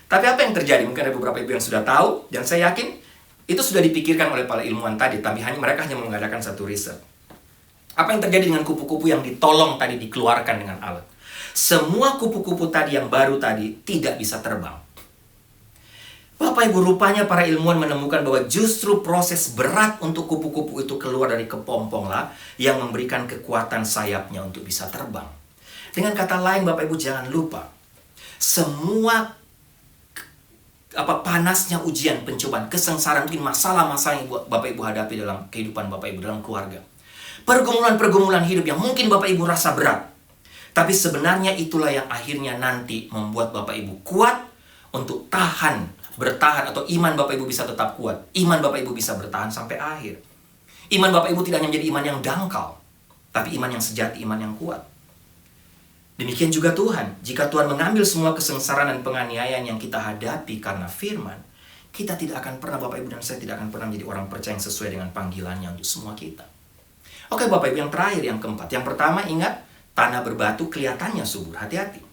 Tapi apa yang terjadi? Mungkin ada beberapa ibu yang sudah tahu, dan saya yakin itu sudah dipikirkan oleh para ilmuwan tadi, tapi mereka hanya mengadakan satu riset. Apa yang terjadi dengan kupu-kupu yang ditolong tadi, dikeluarkan dengan alat? Semua kupu-kupu tadi yang baru tadi tidak bisa terbang. Bapak Ibu, rupanya para ilmuwan menemukan bahwa justru proses berat untuk kupu-kupu itu keluar dari kepompong lah yang memberikan kekuatan sayapnya untuk bisa terbang. Dengan kata lain, Bapak Ibu jangan lupa, semua panasnya ujian, pencobaan, kesengsaraan, mungkin masalah-masalah yang Bapak Ibu hadapi dalam kehidupan Bapak Ibu, dalam keluarga. Pergumulan-pergumulan hidup yang mungkin Bapak Ibu rasa berat. Tapi sebenarnya itulah yang akhirnya nanti membuat Bapak Ibu kuat untuk bertahan, atau iman Bapak Ibu bisa tetap kuat. Iman Bapak Ibu bisa bertahan sampai akhir. Iman Bapak Ibu tidak hanya menjadi iman yang dangkal, tapi iman yang sejati, iman yang kuat. Demikian juga Tuhan. Jika Tuhan mengambil semua kesengsaraan dan penganiayaan yang kita hadapi karena firman, kita tidak akan pernah, Bapak Ibu dan saya tidak akan pernah menjadi orang percaya yang sesuai dengan panggilannya untuk semua kita. Oke Bapak Ibu, yang terakhir, yang keempat. Yang pertama, ingat, tanah berbatu kelihatannya subur, hati-hati.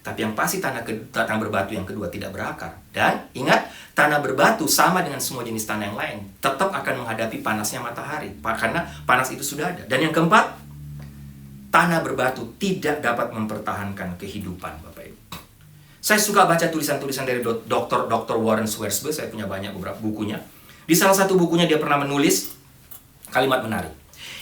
Tapi yang pasti tanah berbatu yang kedua tidak berakar. Dan ingat, tanah berbatu sama dengan semua jenis tanah yang lain, tetap akan menghadapi panasnya matahari, karena panas itu sudah ada. Dan yang keempat, tanah berbatu tidak dapat mempertahankan kehidupan, Bapak Ibu. Saya suka baca tulisan-tulisan dari Dr. Warren Swersberg. Saya punya banyak beberapa bukunya. Di salah satu bukunya dia pernah menulis kalimat menarik.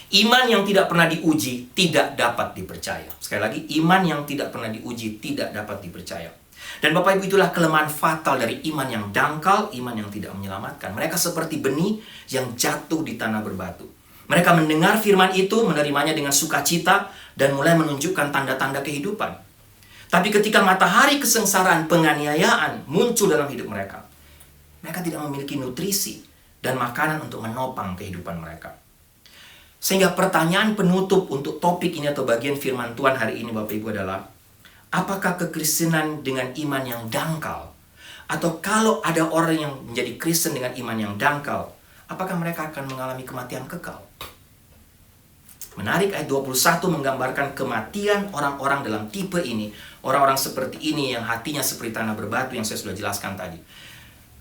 Iman yang tidak pernah diuji tidak dapat dipercaya. Sekali lagi, iman yang tidak pernah diuji tidak dapat dipercaya. Dan Bapak Ibu, itulah kelemahan fatal dari iman yang dangkal, iman yang tidak menyelamatkan. Mereka seperti benih yang jatuh di tanah berbatu. Mereka mendengar firman itu, menerimanya dengan sukacita, dan mulai menunjukkan tanda-tanda kehidupan. Tapi ketika matahari kesengsaraan, penganiayaan muncul dalam hidup mereka, mereka tidak memiliki nutrisi dan makanan untuk menopang kehidupan mereka. Sehingga pertanyaan penutup untuk topik ini atau bagian firman Tuhan hari ini Bapak Ibu adalah, apakah kekristenan dengan iman yang dangkal? Atau kalau ada orang yang menjadi Kristen dengan iman yang dangkal, apakah mereka akan mengalami kematian kekal? Menarik, ayat 21 menggambarkan kematian orang-orang dalam tipe ini. Orang-orang seperti ini yang hatinya seperti tanah berbatu yang saya sudah jelaskan tadi.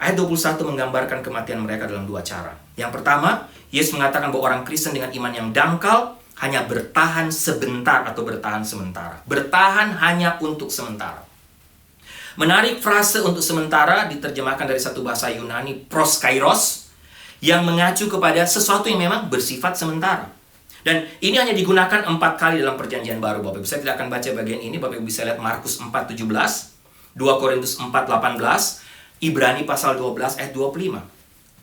Ayat 21 menggambarkan kematian mereka dalam dua cara. Yang pertama, Yesus mengatakan bahwa orang Kristen dengan iman yang dangkal hanya bertahan sebentar atau bertahan sementara. Bertahan hanya untuk sementara. Menarik, frase untuk sementara diterjemahkan dari satu bahasa Yunani, proskairos, yang mengacu kepada sesuatu yang memang bersifat sementara. Dan ini hanya digunakan 4 kali dalam perjanjian baru, Bapak Ibu. Saya tidak akan baca bagian ini, Bapak Ibu bisa lihat Markus 4:17, 2 Korintus 4:18, Ibrani pasal 12 ayat 25.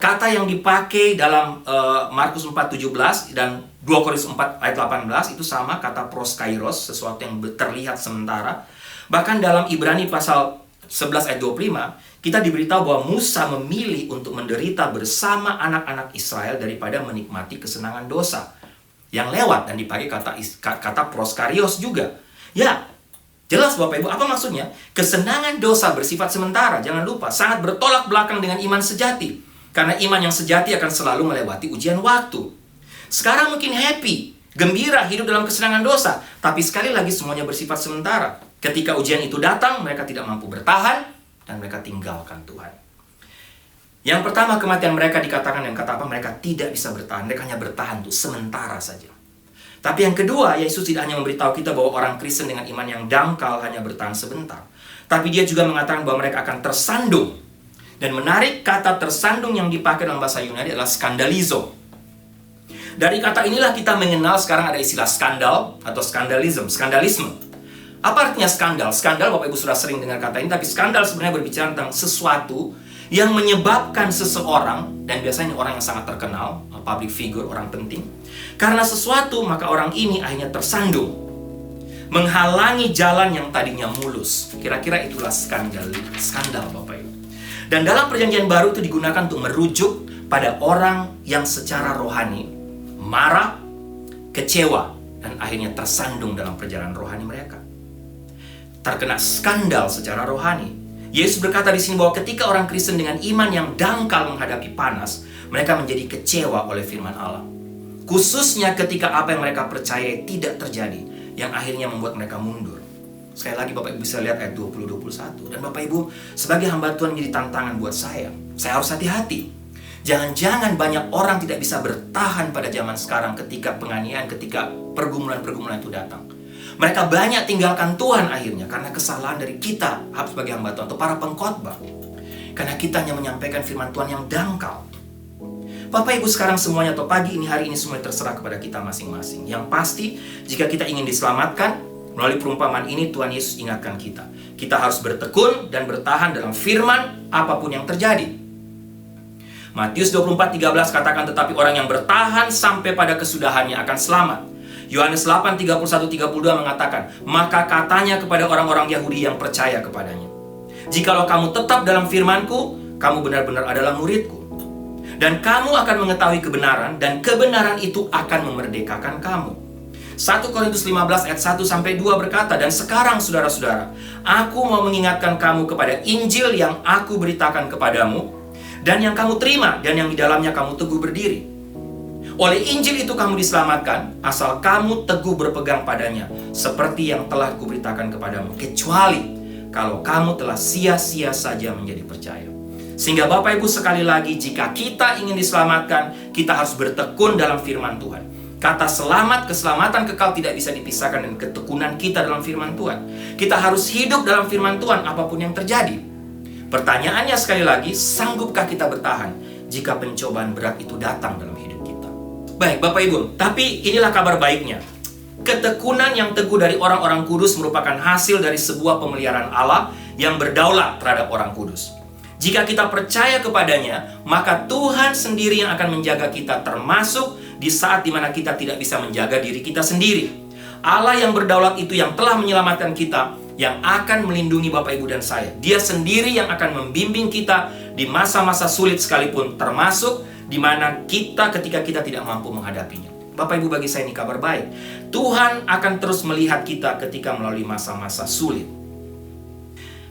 Kata yang dipakai dalam Markus 4:17 dan 2 Korintus 4 ayat 18 itu sama, kata proskairos, sesuatu yang terlihat sementara. Bahkan dalam Ibrani pasal 11 ayat 25, kita diberitahu bahwa Musa memilih untuk menderita bersama anak-anak Israel daripada menikmati kesenangan dosa yang lewat, dan dipakai kata proskarios juga. Ya, jelas Bapak Ibu, apa maksudnya? Kesenangan dosa bersifat sementara, jangan lupa, sangat bertolak belakang dengan iman sejati. Karena iman yang sejati akan selalu melewati ujian waktu. Sekarang mungkin happy, gembira, hidup dalam kesenangan dosa, tapi sekali lagi semuanya bersifat sementara. Ketika ujian itu datang, mereka tidak mampu bertahan, dan mereka tinggalkan Tuhan. Yang pertama, kematian mereka dikatakan dengan kata apa? Mereka tidak bisa bertahan, mereka hanya bertahan untuk sementara saja. Tapi yang kedua, Yesus tidak hanya memberitahu kita bahwa orang Kristen dengan iman yang dangkal hanya bertahan sebentar, tapi dia juga mengatakan bahwa mereka akan tersandung. Dan menarik, kata tersandung yang dipakai dalam bahasa Yunani adalah skandalizo. Dari kata inilah kita mengenal sekarang ada istilah skandal atau skandalisme. Apa artinya skandal? Skandal, Bapak Ibu sudah sering dengar kata ini, tapi skandal sebenarnya berbicara tentang sesuatu yang menyebabkan seseorang, dan biasanya orang yang sangat terkenal, public figure, orang penting, karena sesuatu maka orang ini akhirnya tersandung. menghalangi jalan yang tadinya mulus. Kira-kira itulah skandal Bapak Ibu. Dan dalam perjanjian baru itu digunakan untuk merujuk pada orang yang secara rohani marah, kecewa, dan akhirnya tersandung dalam perjalanan rohani mereka. Terkena skandal secara rohani. Yesus berkata di sini bahwa ketika orang Kristen dengan iman yang dangkal menghadapi panas, mereka menjadi kecewa oleh firman Allah. Khususnya ketika apa yang mereka percaya tidak terjadi, yang akhirnya membuat mereka mundur. Sekali lagi Bapak Ibu bisa lihat ayat 20-21. Dan Bapak Ibu, sebagai hamba Tuhan menjadi tantangan buat saya harus hati-hati. Jangan-jangan banyak orang tidak bisa bertahan pada zaman sekarang ketika penganiayaan, ketika pergumulan-pergumulan itu datang. Mereka banyak tinggalkan Tuhan akhirnya karena kesalahan dari kita sebagai hamba Tuhan atau para pengkhotbah. Karena kita hanya menyampaikan firman Tuhan yang dangkal. Bapak Ibu sekarang semuanya atau pagi ini, hari ini semuanya terserah kepada kita masing-masing. Yang pasti jika kita ingin diselamatkan, melalui perumpamaan ini Tuhan Yesus ingatkan kita. Kita harus bertekun dan bertahan dalam firman apapun yang terjadi. Matius 24:13 katakan, tetapi orang yang bertahan sampai pada kesudahannya akan selamat. Yohanes 8:31-32 mengatakan, maka katanya kepada orang-orang Yahudi yang percaya kepadanya, jikalau kamu tetap dalam firman-Ku, kamu benar-benar adalah murid-Ku. Dan kamu akan mengetahui kebenaran, dan kebenaran itu akan memerdekakan kamu. 1 Korintus 15 ayat 1-2 berkata, dan sekarang saudara-saudara, aku mau mengingatkan kamu kepada Injil yang aku beritakan kepadamu, dan yang kamu terima, dan yang di dalamnya kamu teguh berdiri. Oleh Injil itu kamu diselamatkan, asal kamu teguh berpegang padanya, seperti yang telah kuberitakan kepadamu, kecuali kalau kamu telah sia-sia saja menjadi percaya. Sehingga Bapak Ibu sekali lagi, jika kita ingin diselamatkan, kita harus bertekun dalam firman Tuhan. Kata selamat, keselamatan kekal tidak bisa dipisahkan dengan ketekunan kita dalam firman Tuhan. Kita harus hidup dalam firman Tuhan apapun yang terjadi. Pertanyaannya sekali lagi, sanggupkah kita bertahan jika pencobaan berat itu datang dalam hidup kita? Baik Bapak Ibu, tapi inilah kabar baiknya. Ketekunan yang teguh dari orang-orang kudus merupakan hasil dari sebuah pemeliharaan Allah yang berdaulat terhadap orang kudus. Jika kita percaya kepadanya, maka Tuhan sendiri yang akan menjaga kita, termasuk di saat dimana kita tidak bisa menjaga diri kita sendiri. Allah yang berdaulat itu yang telah menyelamatkan kita, yang akan melindungi Bapak Ibu dan saya. Dia sendiri yang akan membimbing kita di masa-masa sulit sekalipun, termasuk di mana ketika kita tidak mampu menghadapinya. Bapak Ibu, bagi saya ini kabar baik. Tuhan akan terus melihat kita ketika melalui masa-masa sulit.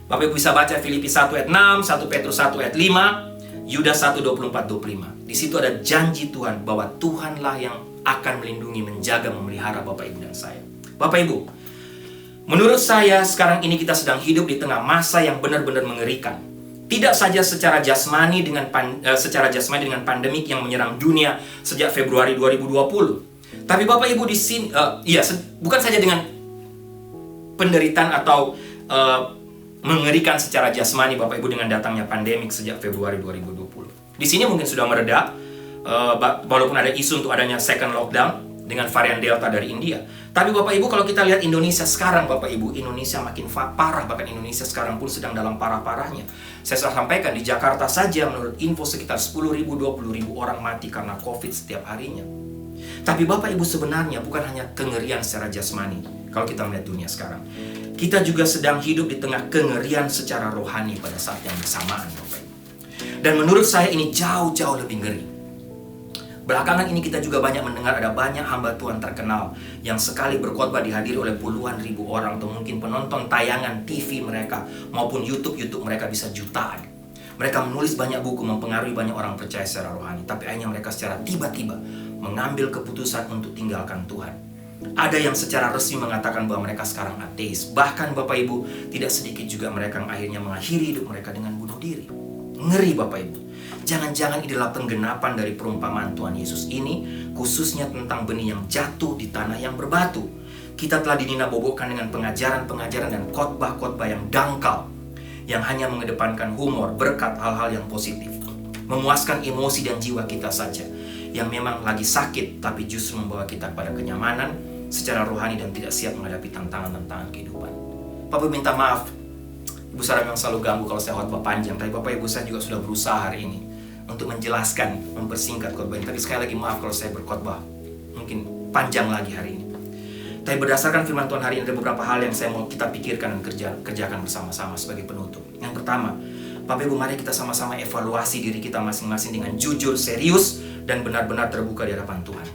Bapak Ibu bisa baca Filipi 1 ayat 6, 1 Petrus 1 ayat 5, Yudas 1 24-25. Di situ ada janji Tuhan bahwa Tuhanlah yang akan melindungi, menjaga, memelihara Bapak Ibu dan saya. Bapak Ibu, menurut saya sekarang ini kita sedang hidup di tengah masa yang benar-benar mengerikan. Tidak saja secara jasmani dengan pandemik yang menyerang dunia sejak Februari 2020. Tapi Bapak Ibu di sini bukan saja dengan penderitaan atau mengerikan secara jasmani Bapak Ibu dengan datangnya pandemik sejak Februari 2020. Di sini mungkin sudah mereda, walaupun ada isu untuk adanya second lockdown dengan varian Delta dari India. Tapi Bapak Ibu, kalau kita lihat Indonesia sekarang, Bapak Ibu, Indonesia makin parah. Bahkan Indonesia sekarang pun sedang dalam parah-parahnya. Saya sudah sampaikan, di Jakarta saja menurut info sekitar 10.000, 20.000 orang mati karena COVID setiap harinya. Tapi Bapak Ibu, sebenarnya bukan hanya kengerian secara jasmani kalau kita melihat dunia sekarang. Kita juga sedang hidup di tengah kengerian secara rohani pada saat yang bersamaan, Bapak Ibu. Dan menurut saya ini jauh-jauh lebih ngeri. Belakangan ini kita juga banyak mendengar ada banyak hamba Tuhan terkenal yang sekali berkhotbah dihadiri oleh puluhan ribu orang, atau mungkin penonton tayangan TV mereka maupun YouTube mereka bisa jutaan. Mereka menulis banyak buku, mempengaruhi banyak orang percaya secara rohani, tapi akhirnya mereka secara tiba-tiba mengambil keputusan untuk tinggalkan Tuhan. Ada yang secara resmi mengatakan bahwa mereka sekarang ateis. Bahkan Bapak Ibu, tidak sedikit juga mereka yang akhirnya mengakhiri hidup mereka dengan bunuh diri. Ngeri Bapak Ibu. Jangan-jangan inilah penggenapan dari perumpamaan Tuhan Yesus ini, khususnya tentang benih yang jatuh di tanah yang berbatu. Kita telah dinina-bobokkan dengan pengajaran-pengajaran dan khotbah-khotbah yang dangkal, yang hanya mengedepankan humor, berkat hal-hal yang positif, memuaskan emosi dan jiwa kita saja, yang memang lagi sakit, tapi justru membawa kita kepada kenyamanan secara rohani dan tidak siap menghadapi tantangan-tantangan kehidupan. Bapak minta maaf, Ibu Sarah memang selalu ganggu kalau saya khotbah panjang, tapi Bapak Ibu saya juga sudah berusaha hari ini untuk menjelaskan, mempersingkat khotbah ini. Tapi sekali lagi maaf kalau saya berkhotbah mungkin panjang lagi hari ini. Tapi berdasarkan firman Tuhan hari ini ada beberapa hal yang saya mau kita pikirkan dan kerjakan bersama-sama sebagai penutup. Yang pertama, Bapak Ibu, mari kita sama-sama evaluasi diri kita masing-masing dengan jujur, serius, dan benar-benar terbuka di hadapan Tuhan.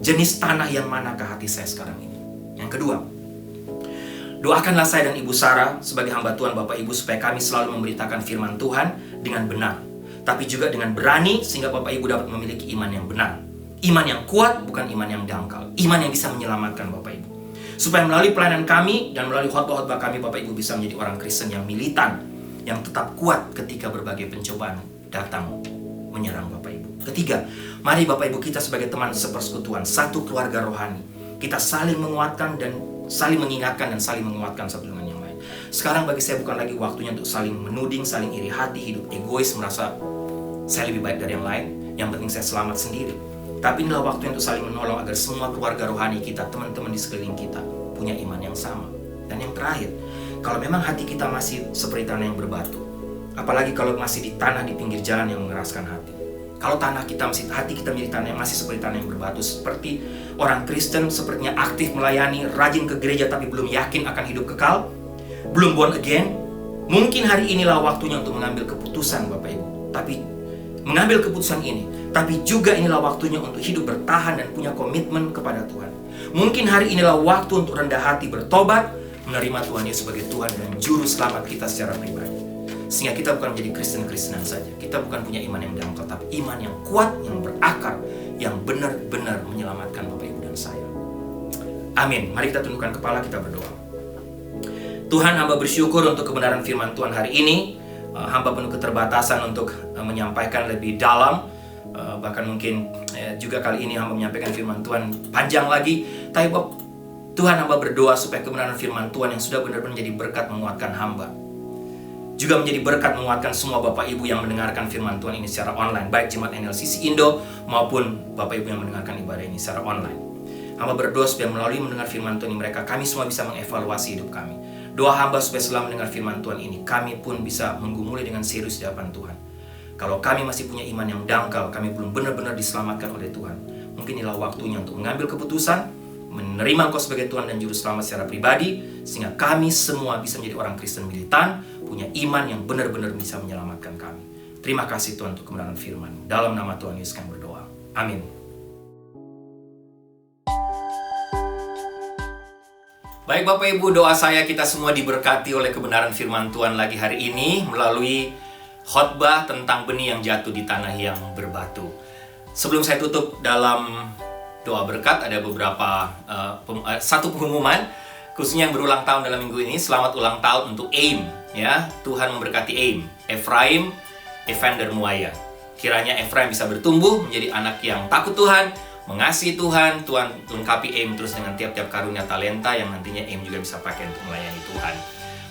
Jenis tanah yang manakah hati saya sekarang ini? Yang kedua, doakanlah saya dan Ibu Sarah sebagai hamba Tuhan Bapak Ibu supaya kami selalu memberitakan firman Tuhan dengan benar, tapi juga dengan berani sehingga Bapak Ibu dapat memiliki iman yang benar. Iman yang kuat, bukan iman yang dangkal. Iman yang bisa menyelamatkan Bapak Ibu. Supaya melalui pelayanan kami dan melalui khotbah-khotbah kami, Bapak Ibu bisa menjadi orang Kristen yang militan, yang tetap kuat ketika berbagai pencobaan datang menyerang Bapak Ibu. Ketiga, mari Bapak Ibu kita sebagai teman sepersekutuan, satu keluarga rohani, kita saling menguatkan dan saling mengingatkan dan saling menguatkan satu dengan yang lain. Sekarang bagi saya bukan lagi waktunya untuk saling menuding, saling iri hati, hidup egois, merasa saya lebih baik dari yang lain, yang penting saya selamat sendiri. Tapi inilah waktu untuk saling menolong agar semua keluarga rohani kita, teman-teman di sekeliling kita, punya iman yang sama. Dan yang terakhir, kalau memang hati kita masih seperti tanah yang berbatu, apalagi kalau masih di tanah di pinggir jalan yang mengeraskan hati. Kalau hati kita menjadi tanah yang masih seperti tanah yang berbatu, seperti orang Kristen sepertinya aktif melayani, rajin ke gereja tapi belum yakin akan hidup kekal, belum born again, mungkin hari inilah waktunya untuk mengambil keputusan Bapak Ibu. Tapi mengambil keputusan ini, tapi juga inilah waktunya untuk hidup bertahan dan punya komitmen kepada Tuhan. Mungkin hari inilah waktu untuk rendah hati bertobat, menerima Tuhan Yesus sebagai Tuhan dan Juru Selamat kita secara pribadi. Sehingga kita bukan menjadi Kristen-Kristenan saja. Kita bukan punya iman yang dangkal, tapi iman yang kuat, yang berakar, yang benar-benar menyelamatkan Bapak Ibu dan saya. Amin. Mari kita tundukkan kepala, kita berdoa. Tuhan, hamba bersyukur untuk kebenaran firman Tuhan hari ini. Hamba penuh keterbatasan untuk menyampaikan lebih dalam. Bahkan mungkin juga kali ini hamba menyampaikan firman Tuhan panjang lagi. Tapi Tuhan, hamba berdoa supaya kebenaran firman Tuhan yang sudah benar-benar menjadi berkat menguatkan hamba, juga menjadi berkat menguatkan semua Bapak Ibu yang mendengarkan firman Tuhan ini secara online, baik Jemaat NLCC Indo maupun Bapak Ibu yang mendengarkan ibadah ini secara online. Hamba berdoa supaya melalui mendengar firman Tuhan ini kami semua bisa mengevaluasi hidup kami. Doa hamba supaya setelah mendengar firman Tuhan ini, kami pun bisa menggumuli dengan serius di hadapan Tuhan. Kalau kami masih punya iman yang dangkal, kami belum benar-benar diselamatkan oleh Tuhan, mungkin inilah waktunya untuk mengambil keputusan, menerima Engkau sebagai Tuhan dan Juru Selamat secara pribadi, sehingga kami semua bisa menjadi orang Kristen militan, punya iman yang benar-benar bisa menyelamatkan kami. Terima kasih Tuhan untuk kebenaran firman. Dalam nama Tuhan Yesus kami berdoa. Amin. Baik Bapak Ibu, doa saya kita semua diberkati oleh kebenaran firman Tuhan lagi hari ini melalui khotbah tentang benih yang jatuh di tanah yang berbatu. Sebelum saya tutup dalam doa berkat, ada beberapa satu pengumuman khususnya yang berulang tahun dalam minggu ini. Selamat ulang tahun untuk AIM, ya. Tuhan memberkati AIM, Ephraim Evander Muaya. Kiranya Ephraim bisa bertumbuh menjadi anak yang takut Tuhan, mengasihi Tuhan. Tuhan lengkapi AIM terus dengan tiap-tiap karunia talenta yang nantinya AIM juga bisa pakai untuk melayani Tuhan.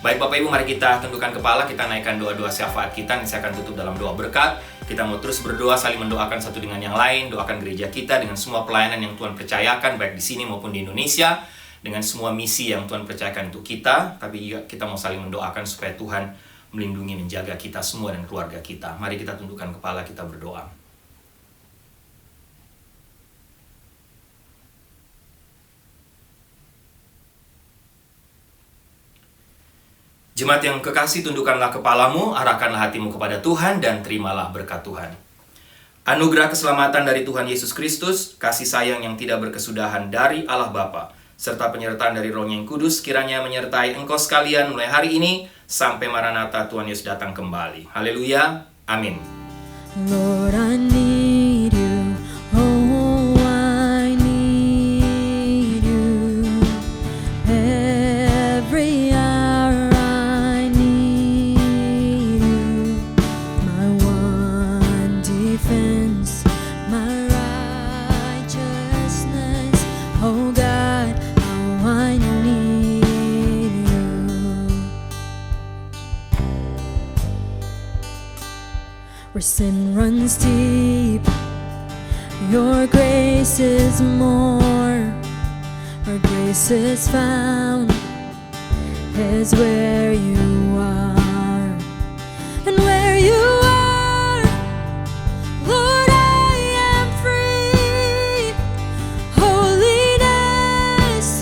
Baik Bapak Ibu, mari kita tundukkan kepala, kita naikkan doa-doa syafaat kita. Ini saya akan tutup dalam doa berkat. Kita mau terus berdoa, saling mendoakan satu dengan yang lain. Doakan gereja kita dengan semua pelayanan yang Tuhan percayakan, baik di sini maupun di Indonesia, dengan semua misi yang Tuhan percayakan untuk kita. Tapi juga kita mau saling mendoakan supaya Tuhan melindungi, menjaga kita semua dan keluarga kita. Mari kita tundukkan kepala, kita berdoa. Jemaat yang kekasih, tundukkanlah kepalamu, arahkanlah hatimu kepada Tuhan, dan terimalah berkat Tuhan. Anugerah keselamatan dari Tuhan Yesus Kristus, kasih sayang yang tidak berkesudahan dari Allah Bapa, serta penyertaan dari Roh yang Kudus, kiranya menyertai engkau sekalian mulai hari ini, sampai Maranatha Tuhan Yesus datang kembali. Haleluya, amin. Lord, I need you. Oh, I need you. Every hour I need you. My one defense, my righteousness. Oh God, how I need you. Where sin runs deep, your grace is more. Where grace is found is where you are. And where you are, Lord, I am free. Holiness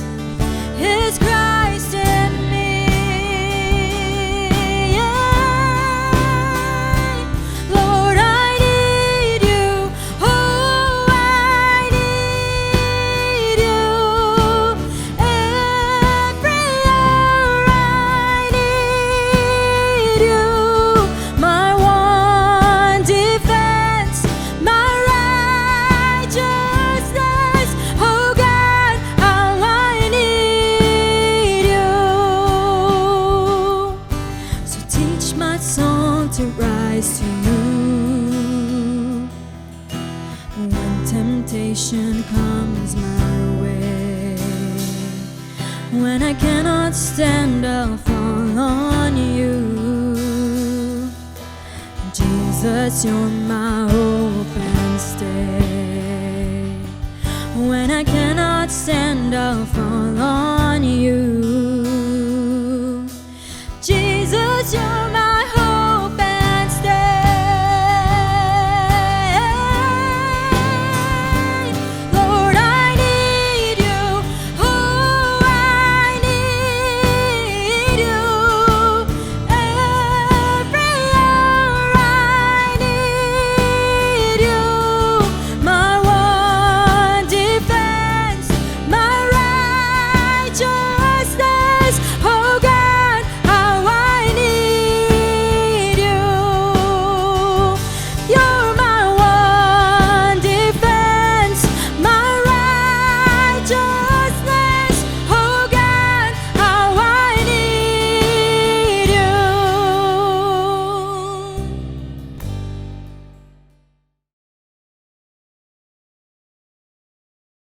When I cannot stand, I'll fall on you. Jesus, you're my hope and stay. When I cannot stand, I'll fall on